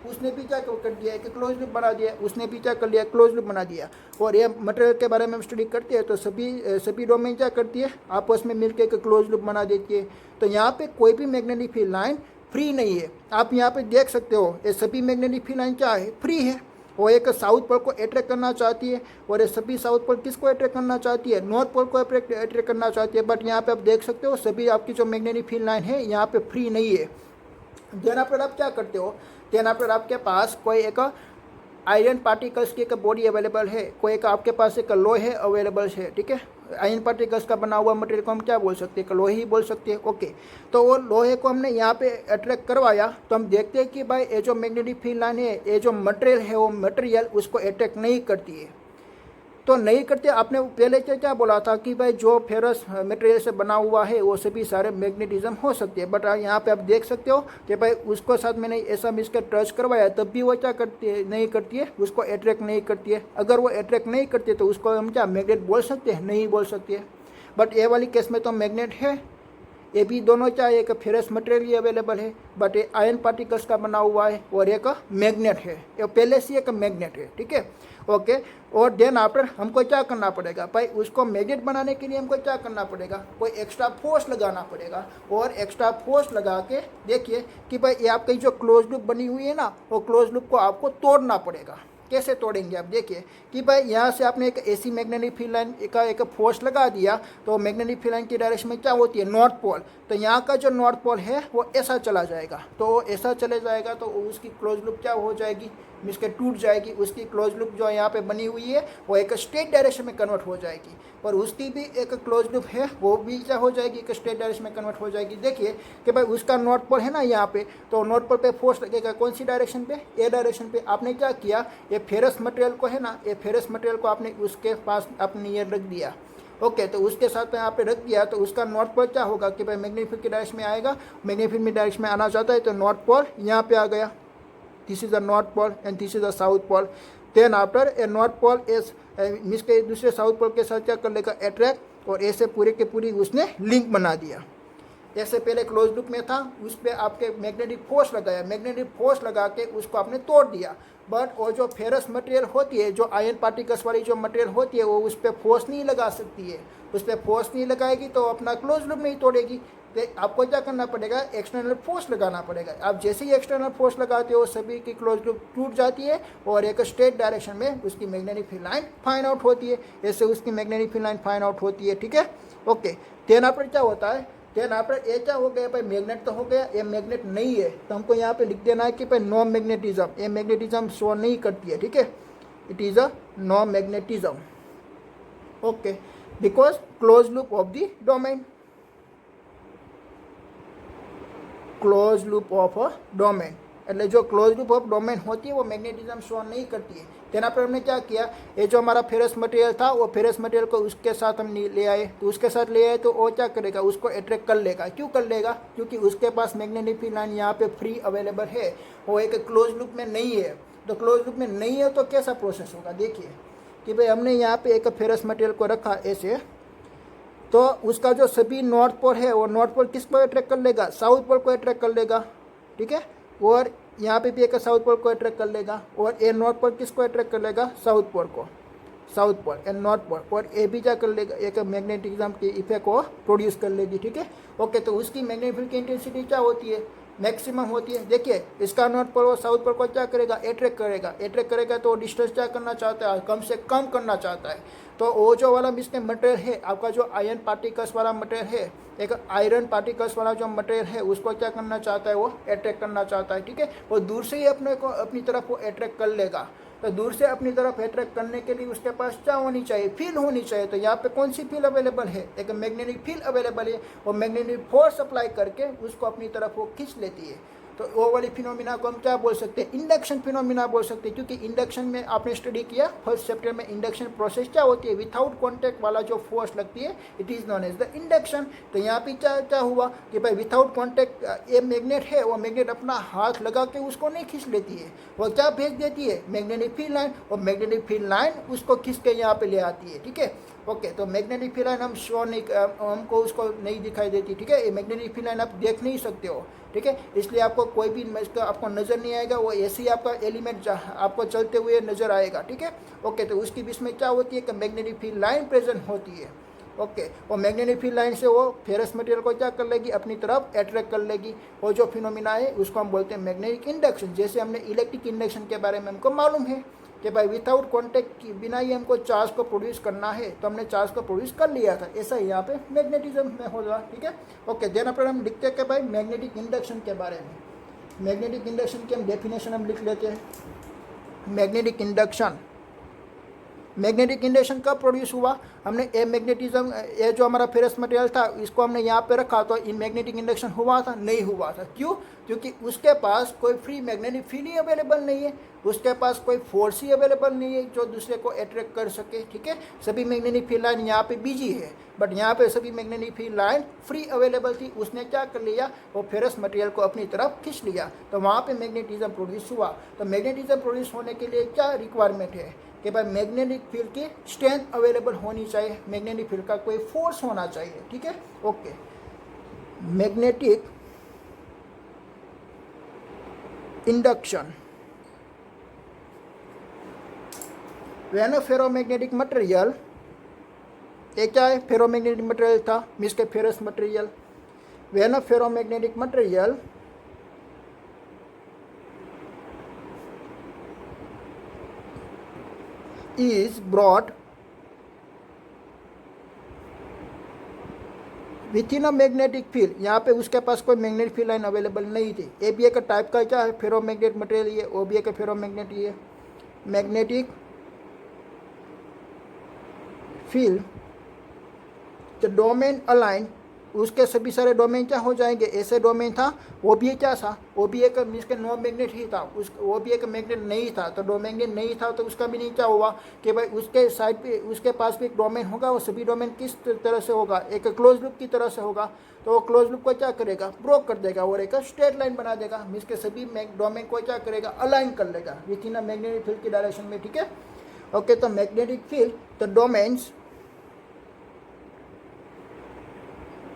उसने भी क्या कर दिया, एक क्लोज लूप बना दिया, उसने भी क्या कर लिया, क्लोज लूप बना दिया। और ये मटेरियल के बारे में हम स्टडी करते हैं तो सभी डोमेन क्या करती है, आपस में मिलकर एक क्लोज लूप बना देती है। तो यहाँ पे कोई भी मैग्नेटिक फील्ड लाइन फ्री नहीं है। आप यहाँ पे देख सकते हो ये सभी मैग्नेटिक फील्ड लाइन क्या है, फ्री है। वो एक साउथ पोल को अट्रैक्ट करना चाहती है और ये सभी साउथ पोल किसको अट्रैक्ट करना चाहती है, नॉर्थ पोल को अट्रैक्ट करना चाहती है। बट यहाँ पे आप देख सकते हो सभी आपकी जो मैग्नेटिक फील्ड लाइन है यहाँ पे फ्री नहीं है। देन आफ्टर आप क्या करते हो, देन आफ्टर आपके पास कोई एक आयरन पार्टिकल्स की एक बॉडी अवेलेबल है, कोई एक आपके पास एक लोहे अवेलेबल है, ठीक है। आयरन पार्टिकल्स का बना हुआ मटेरियल को हम क्या बोल सकते हैं, लोहे ही बोल सकते हैं। ओके, तो वो लोहे को हमने यहाँ पे अट्रैक्ट करवाया, तो हम देखते हैं कि भाई ये जो मैग्नेटिक फील्ड लाइन है, ये जो मटेरियल है वो मटेरियल उसको अट्रैक्ट नहीं करती है। तो नहीं करते। आपने पहले क्या बोला था कि भाई जो फेरस मटेरियल से बना हुआ है वो सभी सारे मैग्नेटिज्म हो सकते हैं, बट यहाँ पे आप देख सकते हो कि भाई उसको साथ मैंने ऐसा मिसकर टच करवाया तब भी वो क्या करती है, नहीं करती है, उसको अट्रैक्ट नहीं करती है। अगर वो अट्रैक्ट नहीं करती है तो उसको हम क्या मैग्नेट बोल सकते हैं, नहीं बोल सकते हैं। बट ये वाली केस में तो मैग्नेट है, ये भी दोनों चाहे एक फेरस मटेरियल ही अवेलेबल है, बट ये आयन पार्टिकल्स का बना हुआ है और एक मैग्नेट है, ये पहले से एक मैग्नेट है, ठीक है। ओके, और देन आफ्टर हमको क्या करना पड़ेगा भाई, उसको मैग्नेट बनाने के लिए हमको क्या करना पड़ेगा, कोई एक्स्ट्रा फोर्स लगाना पड़ेगा। और एक्स्ट्रा फोर्स लगा के देखिए कि भाई ये आपकी जो क्लोज लूप बनी हुई है ना, वो क्लोज लूप को आपको तोड़ना पड़ेगा। कैसे तोड़ेंगे आप देखिए कि भाई यहाँ से आपने एक ऐसी मैग्नेटिक फील्ड लाइन का एक फोर्स लगा दिया, तो मैग्नेटिक फील्ड लाइन की डायरेक्शन में क्या होती है, नॉर्थ पोल। तो यहाँ का जो नॉर्थ पोल है वो ऐसा चला जाएगा, तो ऐसा चले जाएगा तो उसकी क्लोज लूप क्या हो जाएगी, मीन्स के टूट जाएगी। उसकी क्लोज लूप जो यहाँ पे बनी हुई है वो एक स्ट्रेट डायरेक्शन में कन्वर्ट हो जाएगी, और उसकी भी एक क्लोज लूप है वो भी क्या हो जाएगी, एक स्ट्रेट डायरेक्शन में कन्वर्ट हो जाएगी। देखिए कि भाई उसका नॉर्थ पोल है ना यहाँ पे, तो नॉर्थ पोल पे फोर्स लगेगा कौन सी डायरेक्शन पे, ए डायरेक्शन पे। आपने क्या किया, ये फेरस मटेरियल को है ना, ये फेरस मटेरियल को आपने उसके पास अपने ये रख दिया। ओके, तो उसके साथ यहाँ पे रख दिया, तो उसका नॉर्थ पोल क्या होगा कि भाई मैग्नेटिक फील्ड की डायरेक्शन में आएगा, मैग्नेटिक फील्ड में डायरेक्शन में आना चाहता है तो नॉर्थ पोल यहाँ पे आ गया, this is the north pole and this is the south pole. Then after a north pole is means के दूसरे साउथ पोल के साथ क्या कर लेगा, अट्रैक्ट, और ऐसे पूरे के पूरी उसने लिंक बना दिया। ऐसे पहले क्लोज लूप में था, उस पर आपके मैग्नेटिक फोर्स लगाया, मैग्नेटिक फोर्स लगा के उसको आपने तोड़ दिया। बट वो जो फेरस मटेरियल होती है, जो आयन पार्टिकल्स वाली जो मटेरियल होती है, वो उस पर फोर्स नहीं लगा सकती है। उस पर फोर्स नहीं लगाएगी तो अपना क्लोज लूप नहीं तोड़ेगी। तो आपको क्या करना पड़ेगा, एक्सटर्नल फोर्स लगाना पड़ेगा। आप जैसे ही एक्सटर्नल फोर्स लगाते हो सभी की क्लोज लूप टूट जाती है और एक स्ट्रेट डायरेक्शन में उसकी magnetic field line find out होती है। ऐसे उसकी magnetic field line find out होती है, ठीक है। ओके, देन आफ्टर क्या होता है, देन आफ्टर ये क्या हो गया भाई, मैग्नेट तो हो गया, ये मैग्नेट नहीं है, तो हमको यहाँ पे लिख देना है कि भाई नो मैग्नेटिज्म, ये मैग्नेटिज्म शो नहीं करती है, ठीक है। It is a no magnetism. Okay, because close loop of the domain, close loop of a domain, એટલે जो क्लोज लूप ऑफ डोमेन होती है वो मैग्नेटिज्म शो नहीं करती है। तेना पर हमने क्या किया, ये जो हमारा फेरस मटेरियल था वो फेरस मटेरियल को उसके साथ हम ले आए, तो उसके साथ ले आए तो वो क्या करेगा, उसको अट्रैक्ट कर लेगा। क्यों कर लेगा, क्योंकि उसके पास मैग्नेटिक फील्ड लाइन यहाँ पे फ्री अवेलेबल है, वो एक क्लोज लूप में नहीं है। तो क्लोज लूप में नहीं है तो कैसा प्रोसेस होगा, देखिए कि भाई हमने यहाँ पे एक फेरस मटेरियल को रखा ऐसे, तो उसका जो सभी नॉर्थ पोल है वो नॉर्थ पोल किसको अट्रैक्ट कर लेगा, साउथ पोल को अट्रैक्ट कर लेगा, ठीक है। और यहाँ पे भी एक साउथ पोल को अट्रैक्ट कर लेगा, और ये नॉर्थ पोल किसको अट्रैक्ट कर लेगा, साउथ पोल को, south pole and north pole, और ये भी क्या कर लेगा, एक मैग्नेटिज्म की इफेक्ट को प्रोड्यूस कर लेगी, ठीक है। ओके, तो उसकी मैग्नेटिक फील्ड की इंटेंसिटी क्या होती है, मैक्सिमम होती है। देखिए इसका नॉर्थ पोल और साउथ पोल को क्या करेगा, अट्रैक्ट करेगा, अट्रैक्ट करेगा तो डिस्टेंस क्या करना चाहता है, कम से कम करना चाहता है। तो वो जो वाला इसमें मटेरियल है आपका, जो आयरन पार्टिकल्स वाला मटेरियल है, एक आयरन पार्टिकल्स वाला जो मटेरियल है उसको क्या करना चाहता है, वो अट्रैक्ट करना चाहता है, ठीक है। वो दूर से ही अपने को अपनी तरफ वो अट्रैक्ट कर लेगा। तो दूर से अपनी तरफ अट्रैक्ट करने के लिए उसके पास क्या होनी चाहिए, फील्ड होनी चाहिए। तो यहाँ पे कौन सी फील्ड अवेलेबल है, एक मैग्नेटिक फील्ड अवेलेबल है, और मैग्नेटिक फोर्स अप्लाई करके उसको अपनी तरफ वो खींच लेती है। तो वो वाली फिनोमिना को हम क्या बोल सकते हैं, इंडक्शन फिनोमिना बोल सकते हैं। क्योंकि इंडक्शन में आपने स्टडी किया फर्स्ट चैप्टर में, इंडक्शन प्रोसेस क्या होती है, विथआउट कॉन्टैक्ट वाला जो फोर्स लगती है it is known as the induction. तो यहाँ पे क्या हुआ कि भाई विथआउट कॉन्टैक्ट ये मैग्नेट है, वो मैग्नेट अपना हाथ लगा के उसको नहीं खींच लेती है, वो क्या भेज देती है, मैग्नेटिक फील्ड लाइन, और मैग्नेटिक फील्ड लाइन उसको खींच के यहाँ पे ले आती है, ठीक है। ओके, तो मैग्नेटिक फील्ड लाइन हम शो नहीं, हमको उसको नहीं दिखाई देती, ठीक है। ये मैग्नेटिक फील्ड लाइन आप देख नहीं सकते हो, ठीक है। इसलिए आपको कोई भी इसका आपको नज़र नहीं आएगा, वो ऐसे ही आपका एलिमेंट आपको चलते हुए नज़र आएगा, ठीक है। ओके, तो उसकी बीच में क्या होती है कि मैग्नेटिक फील्ड लाइन प्रेजेंट होती है। ओके, और मैग्नेटिक फील्ड लाइन से वो फेरस मटेरियल को क्या कर लेगी, अपनी तरफ अट्रैक्ट कर लेगी। वो जो फिनोमिना है उसको हम बोलते हैं मैग्नेटिक इंडक्शन। जैसे हमने इलेक्ट्रिक इंडक्शन के बारे में हमको मालूम है कि भाई विथआउट कॉन्टैक्ट के बिना ही हमको चार्ज को प्रोड्यूस करना है, तो हमने चार्ज को प्रोड्यूस कर लिया था। ऐसा ही यहाँ पे मैग्नेटिज्म में होगा, ठीक है। ओके, देन पर हम लिखते हैं कि भाई मैग्नेटिक इंडक्शन के बारे में, मैग्नेटिक इंडक्शन की हम डेफिनेशन हम लिख लेते हैं। मैग्नेटिक इंडक्शन, मैग्नेटिक इंडक्शन कब प्रोड्यूस हुआ, हमने ए मैग्नेटिज्म, ये जो हमारा फेरस मटेरियल था इसको हमने यहाँ पे रखा, तो मैग्नेटिक इंडक्शन हुआ था, नहीं हुआ था। क्यों, क्योंकि उसके पास कोई फ्री मैग्नेटिक फील्ड ही अवेलेबल नहीं है, उसके पास कोई फोर्स ही अवेलेबल नहीं है जो दूसरे को अट्रैक्ट कर सके, ठीक है। सभी मैग्नेटिक फील्ड लाइन यहाँ पे बिजी है, बट यहाँ पे सभी magnetic field line free available थी। उसने क्या कर लिया, वो फेरस मटेरियल को अपनी तरफ खींच लिया, तो वहाँ पे मैग्नेटिज्म प्रोड्यूस हुआ। तो मैग्नेटिज्म प्रोड्यूस होने के लिए क्या रिक्वायरमेंट है कि भाई मैग्नेटिक फील्ड की स्ट्रेंथ अवेलेबल होनी चाहिए, मैग्नेटिक फील्ड का कोई फोर्स होना चाहिए, ठीक है। Okay, magnetic induction, when a ferromagnetic material, ये क्या है, फेरोमैग्नेटिक मटेरियल था, मीन्स के ferrous material. When a ferromagnetic material is brought with in a magnetic field, यहाँ पे उसके पास कोई मैग्नेटिक फील्ड लाइन अवेलेबल नहीं थी। ये भी एक टाइप का क्या है, फेरोमैग्नेटिक मटेरियल, ये वो भी एक फेरोमैग्नेट, ये magnetic field the domain align, उसके सभी सारे डोमेन क्या हो जाएंगे, ऐसे डोमेन था, वो भी क्या था, वो भी एक मीन्स के नो मैग्नेट ही था, उस वो भी एक मैग्नेट नहीं था। तो डो मैग्नेट नहीं था तो उसका भी नहीं क्या हुआ कि भाई उसके साइड पे उसके पास भी एक डोमेन होगा, वो सभी डोमेन किस तरह से होगा, एक क्लोज लूप की तरह से होगा। तो वो क्लोज लूप को क्या करेगा, ब्रोक कर देगा और एक स्ट्रेट लाइन बना देगा, मीन्स के सभी डोमेन को क्या करेगा, अलाइन कर लेगा within a magnetic field की डायरेक्शन में, ठीक है। ओके, तो magnetic field the domains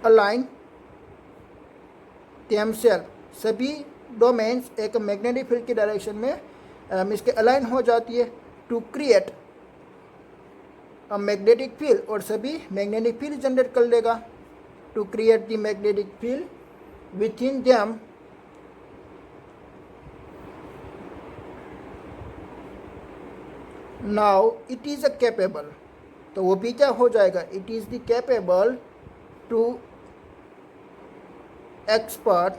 align themselves, सभी डोमेन्स एक मैग्नेटिक फील्ड की डायरेक्शन में इसके अलाइन हो जाती है to create a magnetic field, और सभी मैग्नेटिक फील्ड जनरेट कर लेगा to create the magnetic field within them now it is a capable, तो वो भी क्या हो जाएगा, it is the capable to expert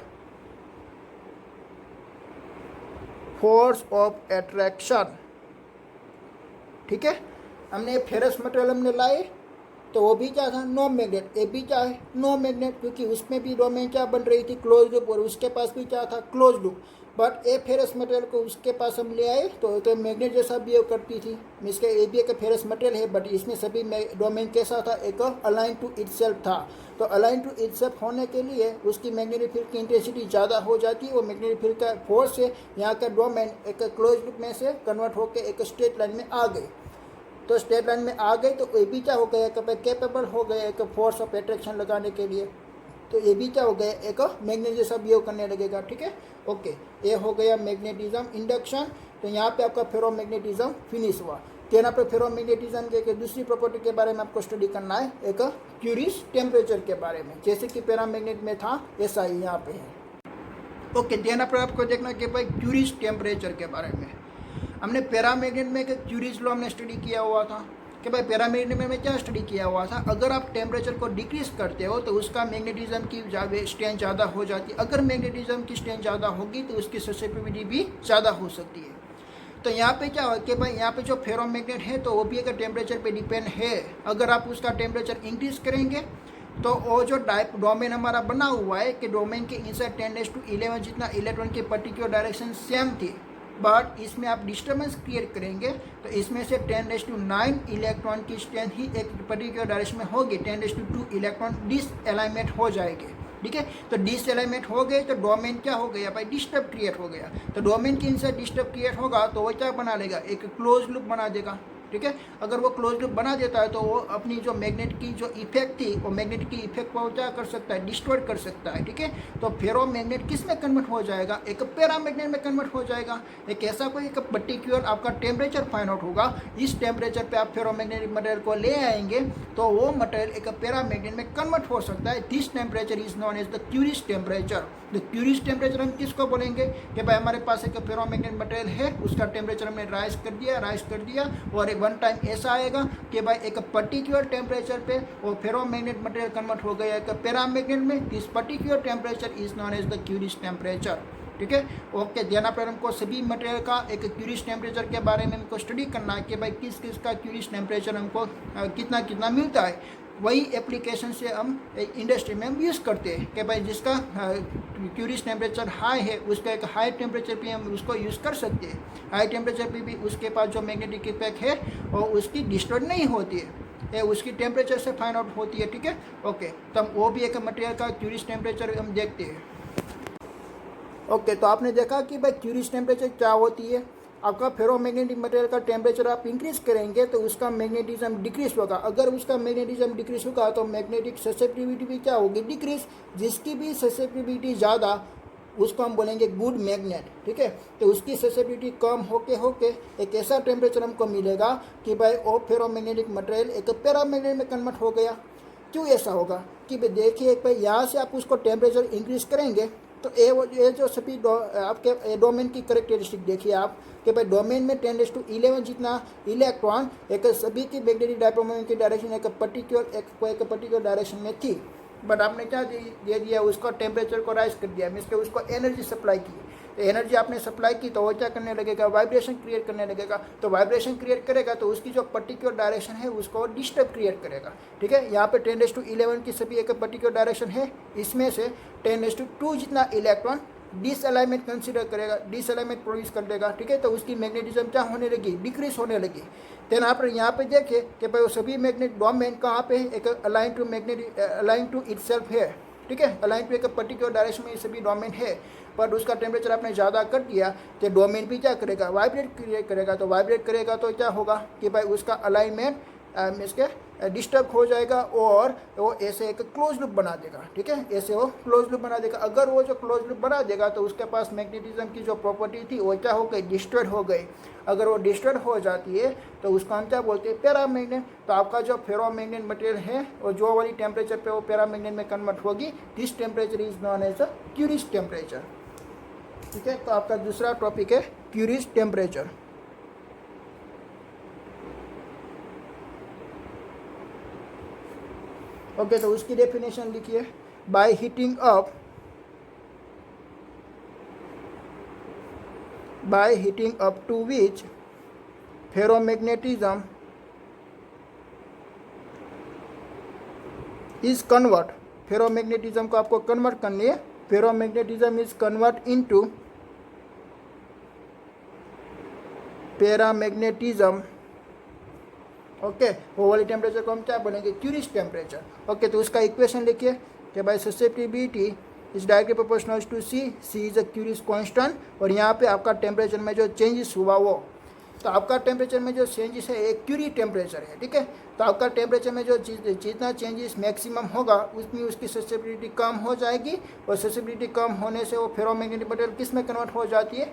force of attraction, ठीक है। हमने फेरस मटेरियल हमने लाए, तो वो भी क्या था, नो मैग्नेट। ए भी क्या है, नो मैग्नेट, क्योंकि उसमें भी डोमेन क्या बन रही थी, क्लोज लूप, और उसके पास भी क्या था, close loop. But A ferrous material को उसके पास हम ले आए तो मैग्नेट जैसा बिहेव करती थी। मीन्स के ए भी एक फेरस मटेरियल है, बट इसमें सभी डोमेन कैसा था, एक अलाइन टू इटसेल्फ था। तो अलाइन टू इटसेल्फ होने के लिए उसकी मैग्नेटिक फील्ड की इंटेंसिटी ज़्यादा हो जाती है। वो मैग्नेटिक फील्ड का फोर्स से यहाँ का डोमेन एक क्लोज लूप में से कन्वर्ट होकर एक स्ट्रेट लाइन में आ गए। तो स्ट्रेट लाइन में आ गए तो ये भी क्या हो गया, कैपेबल हो गए एक फोर्स ऑफ अट्रैक्शन लगाने के लिए। तो ये भी क्या हो गया, एक मैग्नेट जैसा बिहेव करने लगेगा। ठीक है, ओके, ये हो गया मैग्नेटिज्म इंडक्शन। तो यहाँ पे आपका फेरोमैग्नेटिज्म फिनिश हुआ। तो यहाँ पे फेरोमैग्नेटिज्म के एक दूसरी प्रॉपर्टी के बारे में आपको स्टडी करना है, एक क्यूरिस टेम्परेचर के बारे में। जैसे कि पैरामैग्नेट में था ऐसा ही यहाँ पे है। ओके, देना पर आपको देखना है कि भाई क्यूरिस टेम्परेचर के बारे में हमने पैरामैग्नेट में एक क्यूरिस लॉ हमने स्टडी किया हुआ था कि भाई पैरामैग्नेट में क्या स्टडी किया हुआ था, अगर आप टेम्परेचर को डिक्रीज करते हो तो उसका मैग्नेटिज्म की स्ट्रेंथ ज़्यादा हो जाती है। अगर मैग्नेटिज्म की स्ट्रेंथ ज़्यादा होगी तो उसकी ससेप्टिबिलिटी भी ज़्यादा हो सकती है। तो यहाँ पे क्या हो कि भाई यहाँ पे जो फेरोमैग्नेट है तो वो भी एक टेम्परेचर पे डिपेंड है। अगर आप उसका टेम्परेचर इंक्रीज करेंगे तो वो जो डोमेन हमारा बना हुआ है कि डोमेन के इनसाइड 10⁻11 जितना इलेक्ट्रॉन की पर्टिकुलर डायरेक्शन सेम थी, बट इसमें आप डिस्टर्बेंस क्रिएट करेंगे तो इसमें से 10⁹ इलेक्ट्रॉन की स्ट्रेंथ ही एक पर्टिकुलर डायरेक्शन में होगी, 10⁻2 इलेक्ट्रॉन डिसअलाइनमेंट हो जाएंगे। ठीक है, तो डिसअलाइनमेंट हो गए तो डोमेन क्या हो गया भाई, डिस्टर्ब क्रिएट हो गया। तो डोमेन के इनसाइड डिस्टर्ब क्रिएट होगा तो वो क्या बना लेगा, एक क्लोज लूप बना देगा। ठीक है, अगर वो क्लोज लूप बना देता है तो वो अपनी जो मैग्नेट की जो इफेक्ट थी वो मैग्नेट की इफेक्ट को क्या कर सकता है, डिस्टॉर्ट कर सकता है। ठीक है, तो फेरो मैग्नेट किस में कन्वर्ट हो जाएगा, एक पैरामैग्नेट में कन्वर्ट हो जाएगा। एक ऐसा कोई एक पर्टिकुलर आपका टेम्परेचर फाइंड आउट होगा, इस टेम्परेचर पे आप फेरोमैग्नेटिक मटेरियल को ले आएंगे तो वो मटेरियल एक पैरामैग्नेट में कन्वर्ट हो सकता है। This temperature is known as the Curie's temperature. The Curie's temperature हम किसको बोलेंगे कि भाई हमारे पास एक फेरोमैग्नेटिक मटेरियल है, उसका टेम्परेचर हमने राइज कर दिया और एक वन टाइम ऐसा आएगा कि भाई एक पर्टिकुलर टेम्परेचर पे वो फेरोमैग्नेट मटेरियल कन्वर्ट हो गया एक पैरामैग्नेट में। This particular temperature is known as the Curie's temperature. ठीक है, ओके, ध्यान पर हमको सभी मटेरियल का एक क्यूरिस टेम्परेचर के बारे में हमको स्टडी करना है कि भाई किस किस का क्यूरिस टेम्परेचर हमको कितना कितना मिलता है। वही एप्लीकेशन से हम इंडस्ट्री में हम यूज़ करते हैं कि भाई जिसका क्यूरिस टेम्परेचर हाई है उसका एक हाई टेम्परेचर पे हम उसको यूज़ कर सकते हैं। हाई टेम्परेचर पे भी उसके पास जो मैग्नेटिक इफेक्ट है और उसकी डिस्टॉर्ट नहीं होती है, ये उसकी टेम्परेचर से फाइंड आउट होती है। ठीक है, ओके, तो हम वो भी एक मटेरियल का क्यूरिस टेम्परेचर हम देखते हैं। ओके, तो आपने देखा कि भाई क्यूरिस टेम्परेचर क्या होती है। आपका फेरोमैग्नेटिक मटेरियल का टेम्परेचर आप इंक्रीज करेंगे तो उसका मैग्नेटिज्म डिक्रीज होगा। अगर उसका मैग्नेटिज्म डिक्रीज होगा तो मैग्नेटिक ससेप्टिबिलिटी भी क्या होगी, डिक्रीज। जिसकी भी ससेप्टिबिलिटी ज़्यादा उसको हम बोलेंगे गुड मैग्नेट। ठीक है, तो उसकी ससेप्टिबिलिटी कम होके एक ऐसा टेम्परेचर हमको मिलेगा कि भाई वो फेरोमैग्नेटिक मटेरियल एक पैरामैग्नेट में कन्वर्ट हो गया। क्यों ऐसा होगा कि भाई देखिए भाई यहाँ से आप उसको टेम्परेचर इंक्रीज करेंगे तो ये जो सभी आपके डोमेन की करेक्टरिस्टिक देखिए आप कि भाई डोमेन में 10⁻11 जितना इलेक्ट्रॉन एक सभी की मैग्नेटिक डायपोल मोमेंट की डायरेक्शन एक पर्टिकुलर डायरेक्शन में थी। बट आपने क्या दे दिया, उसको टेम्परेचर को राइज कर दिया, मीन्स के उसको एनर्जी सप्लाई की। तो एनर्जी आपने सप्लाई की तो वो क्या करने लगेगा, वाइब्रेशन क्रिएट करने लगेगा। तो वाइब्रेशन क्रिएट करेगा तो उसकी जो पर्टिकुलर डायरेक्शन है उसको डिस्टर्ब क्रिएट करेगा। ठीक है, यहाँ पे 10⁻11 की सभी एक पर्टिकुलर डायरेक्शन है, इसमें से 10⁻2 जितना इलेक्ट्रॉन डिसअलाइनमेंट कंसिडर करेगा, डिसअलाइनमेंट प्रोड्यूस कर देगा। ठीक है, तो उसकी मैग्नेटिज्म क्या होने लगी, डिक्रीज होने लगी। देन आप यहाँ पे देखिए कि भाई वो सभी मैग्नेट डोमेन कहाँ पे है, एक अलाइन टू इटसेल्फ है। ठीक है, अलाइन टू एक पर्टिकुलर डायरेक्शन में ये सभी डोमेन है, पर उसका टेम्परेचर आपने ज़्यादा कर दिया तो डोमेन भी क्या करेगा, वाइब्रेट क्रिएट करेगा। तो वाइब्रेट करेगा तो क्या होगा कि भाई उसका अलाइनमेंट इसके डिस्टर्ब हो जाएगा और वो ऐसे एक क्लोज लूप बना देगा। ठीक है, ऐसे वो क्लोज लूप बना देगा। अगर वो जो क्लोज लूप बना देगा तो उसके पास मैग्नेटिज्म की जो प्रॉपर्टी थी वो क्या हो गई, डिस्टर्ब हो गई। अगर वो डिस्टर्ब हो जाती है तो उसको हम क्या बोलते हैं, पैरामैग्नेट। तो आपका जो फेरोमैग्नेट मटेरियल है और जो वाली टेम्परेचर पे वो पैरामैग्नेट में कन्वर्ट होगी, this temperature is known as a Curie's temperature. ठीक है, तो आपका दूसरा टॉपिक है क्यूरिस टेम्परेचर। ओके, तो उसकी डेफिनेशन लिखिए, by heating up to which ferromagnetism is convert, ferromagnetism को आपको कन्वर्ट करनी है। Ferromagnetism is convert into paramagnetism. Okay, वो वाली टेम्परेचर को हम क्या बोलेंगे, क्यूरिस टेम्परेचर। ओके, तो उसका इक्वेशन लिखिए कि भाई susceptibility is directly proportional to C, C is a Curie's constant, और यहाँ पे आपका टेम्परेचर में जो चेंजेस हुआ वो, तो आपका टेम्परेचर में जो चेंजेस है एक क्यूरी टेम्परेचर है, ठीक है। तो आपका टेम्परेचर में जो जितना चेंजेस मैक्सिमम होगा उसमें उसकी ससेप्टिबिलिटी कम हो जाएगी, और ससेप्टिबिलिटी कम होने से वो फेरोमैग्नेटिक मटेरियल किस में कन्वर्ट हो जाती है,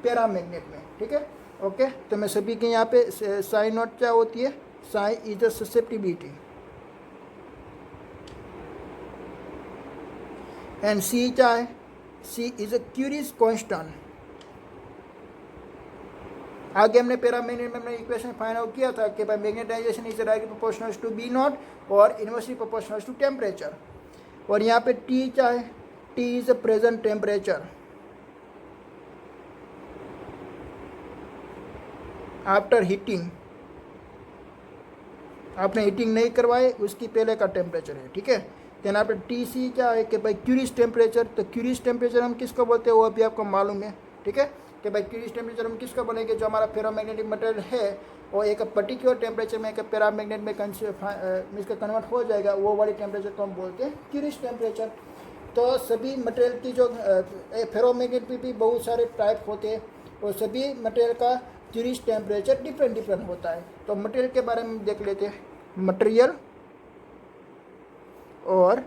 पैरामैग्नेट में, ठीक है। ओके, तो मैं सभी के यहाँ पे साइन नोट क्या होती है, sign is the susceptibility, and C क्या है, सी इज अ क्यूरिस कांस्टेंट। आगे हमने पैरामैग्नेट में हमने इक्वेशन फाइंड आउट किया था कि भाई magnetization is directly proportional to B not और इनवर्सली प्रोपोर्शनल टू टेम्परेचर। और यहाँ पे टी क्या है, T is a present temperature after heating, आपने हीटिंग नहीं करवाए उसकी पहले का टेम्परेचर है, ठीक है। देन आपने टी सी क्या है कि भाई क्यूरिस टेम्परेचर, तो क्यूरिस टेम्परेचर हम किसको बोलते हैं वो अभी आपको मालूम है, ठीक है, कि भाई क्यूरिस टेम्परेचर हम किसको बोलेंगे, जो हमारा फेरोमैग्नेटिक मटेरियल है वो एक पर्टिकुलर टेम्परेचर में एक पैरामैग्नेट में इसका कन्वर्ट हो जाएगा, वो वाली टेम्परेचर को हम बोलते हैं क्यूरिस टेम्परेचर। तो सभी मटेरियल की जो फेरोमैग्नेट में भी बहुत सारे टाइप होते हैं, और सभी मटेरियल का क्यूरिस टेम्परेचर डिफरेंट होता है। तो मटेरियल के बारे में देख लेते हैं, मटेरियल और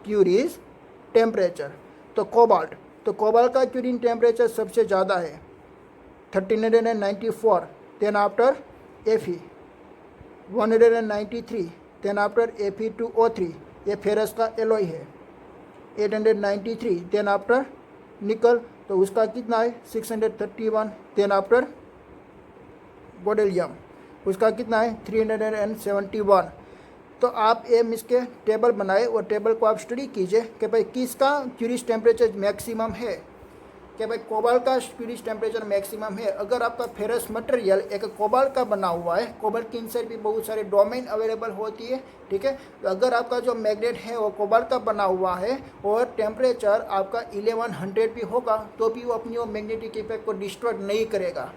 क्यूरिस टेम्परेचर। तो कोबाल्ट, तो कोबाल्ट का क्यूरिन टेम्परेचर सबसे ज़्यादा है 1394, then after Fe 193, then after Fe2O3, ये फेरस का एलॉय है 893, देन आफ्टर निकल तो उसका कितना है 631, देन आफ्टर गोडेलियम उसका कितना है 371। तो आप इसके टेबल बनाए और टेबल को आप स्टडी कीजिए कि भाई किसका क्यूरिस टेम्परेचर मैक्सिमम है, कि भाई कोबाल्ट का क्यूरिस टेम्परेचर मैक्सिमम है। अगर आपका फेरस मटेरियल एक कोबाल्ट का बना हुआ है, कोबाल्ट के इनसाइड भी बहुत सारे डोमेन अवेलेबल होती है, ठीक है। तो अगर आपका जो मैग्नेट है वो कोबाल्ट का बना हुआ है और टेम्परेचर आपका 1100 भी होगा तो भी वो अपनी वो मैग्नेटिक इफेक्ट को डिस्ट्रॉय नहीं करेगा।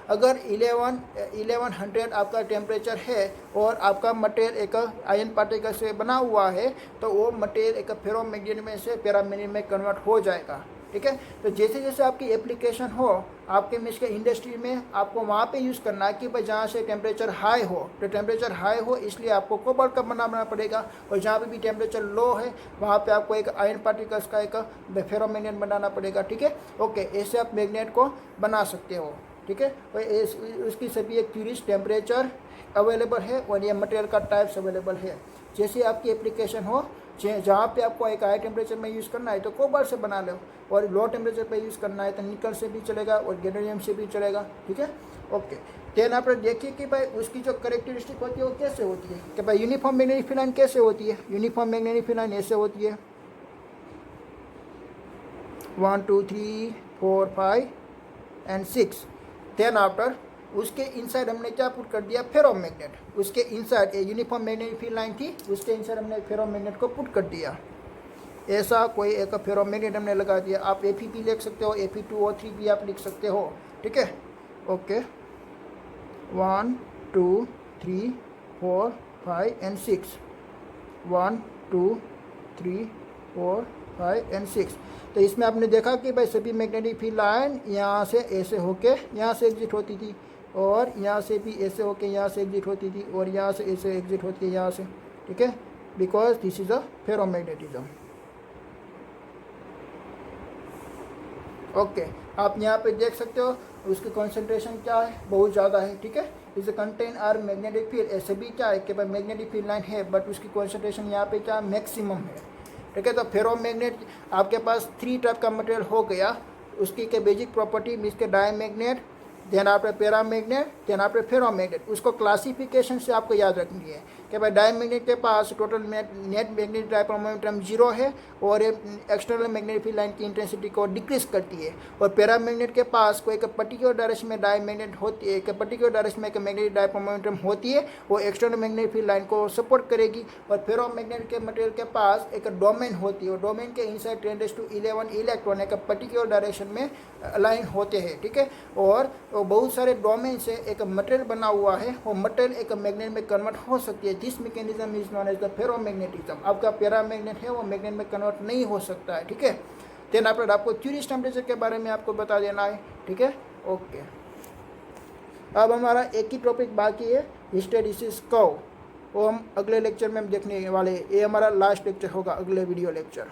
अगर 1100 आपका टेम्परेचर है और आपका मटेरियल एक आयन पार्टिकल से बना हुआ है तो वो मटेरियल एक फेरोमैग्नेट में से पैरामैग्नेट में कन्वर्ट हो जाएगा, ठीक है। तो जैसे जैसे आपकी एप्लीकेशन हो आपके मिस के इंडस्ट्री में, आपको वहाँ पे यूज़ करना है कि भाई जहाँ से टेम्परेचर हाई हो, तो टेम्परेचर हाई हो इसलिए आपको कोबाल्ट का बनाना पड़ेगा, और जहाँ पे भी टेम्परेचर लो है वहाँ पे आपको एक आयन पार्टिकल्स का एक फेरोमैग्नेट बनाना पड़ेगा, ठीक है। ओके, ऐसे आप मैग्नेट को बना सकते हो, ठीक है। और उसकी सभी एक क्यूरिस टेम्परेचर अवेलेबल है और ये मटेरियल का टाइप्स अवेलेबल है। जैसे आपकी एप्लीकेशन हो जहाँ पे आपको एक हाई टेम्परेचर में यूज़ करना है तो कोबाल्ट से बना लो, और लो टेम्परेचर पे यूज़ करना है तो निकल से भी चलेगा और गैडोनियम से भी चलेगा, ठीक है। ओके, देन आप देखिए कि भाई उसकी जो करेक्टरिस्टिक होती है वो कैसे होती है, कि भाई यूनिफॉर्म मैग्नेटिक फील्ड लाइन कैसे होती है। यूनिफॉर्म मैग्नेटिक फील्ड लाइन ऐसे होती है 1 2 3 4 5 एंड 6। देन आफ्टर उसके इनसाइड हमने क्या पुट कर दिया, फेरोमैग्नेट। उसके inside uniform magnetic field line थी, उसके इनसाइड हमने फेरोमैग्नेट को पुट कर दिया। ऐसा कोई एक फेरोमैग्नेट हमने लगा दिया। आप Fe लिख सकते हो, Fe2O3 भी आप लिख सकते हो, ठीक है। Okay, 1 2 3 4 5 and 6, 1 2 3 4 5 and 6। तो इसमें आपने देखा कि भाई सभी मैग्नेटिक फील्ड लाइन यहाँ से ऐसे होके यहाँ से एग्जिट होती थी, और यहाँ से भी ऐसे होके यहाँ से एग्जिट होती थी, और यहाँ से ऐसे एग्जिट होती है यहाँ से, ठीक है, because this is a ferromagnetism. Okay, आप यहाँ पे देख सकते हो उसकी कॉन्सेंट्रेशन क्या है, बहुत ज़्यादा है, ठीक है। इस कंटेन आर मैग्नेटिक फील्ड, ऐसे भी क्या है कि भाई मैग्नेटिक फील्ड लाइन है बट उसकी कॉन्सेंट्रेशन यहाँ पे क्या मैक्सिमम है, ठीक है। तो फेरोमैग्नेट आपके पास 3 टाइप का मटेरियल हो गया, उसकी के बेसिक प्रॉपर्टी मीन्स के डायमैग्नेट, देन आपने पैरामैग्नेट, देन आपने फेरोमैग्नेट। उसको क्लासिफिकेशन से आपको याद रखनी है कि भाई डायमैग्नेट के पास total net magnetic dipole momentum 0 है और ये एक्सटर्नल मैग्नेटिक फील्ड लाइन की इंटेंसिटी को डिक्रीज करती है। और पैरामैग्नेट के पास कोई एक पर्टिकुलर डायरेक्शन में डायमैग्नेट होती है, एक पर्टिकुलर डायरेक्शन में एक मैग्नेटिक डायपोल मोमेंटम होती है, वो एक्सटर्नल मैग्नेटिक फील्ड लाइन को सपोर्ट करेगी। और फेरोमैग्नेट के मटेरियल के पास एक डोमेन होती है और डोमेन के इनसाइड 10⁻11 इलेक्ट्रॉन एक पर्टिकुलर डायरेक्शन में अलाइन होते हैं, ठीक है। और बहुत सारे डोमेन से एक मटेरियल बना हुआ है, वो मटेरियल एक मैग्नेट में कन्वर्ट हो सकती है। This mechanism is known as the ferromagnetism. आपका पैरामैग्नेट है वो मैग्नेट में कन्वर्ट नहीं हो सकता है, ठीक है। देन आपको क्यूरियस टेम्परेचर के बारे में आपको बता देना है, ठीक है। ओके, अब हमारा एक ही टॉपिक बाकी है, हिस्टेरिसिस कर्व, वो हम अगले लेक्चर में देखने वाले हैं। ये हमारा लास्ट लेक्चर होगा, अगले वीडियो लेक्चर।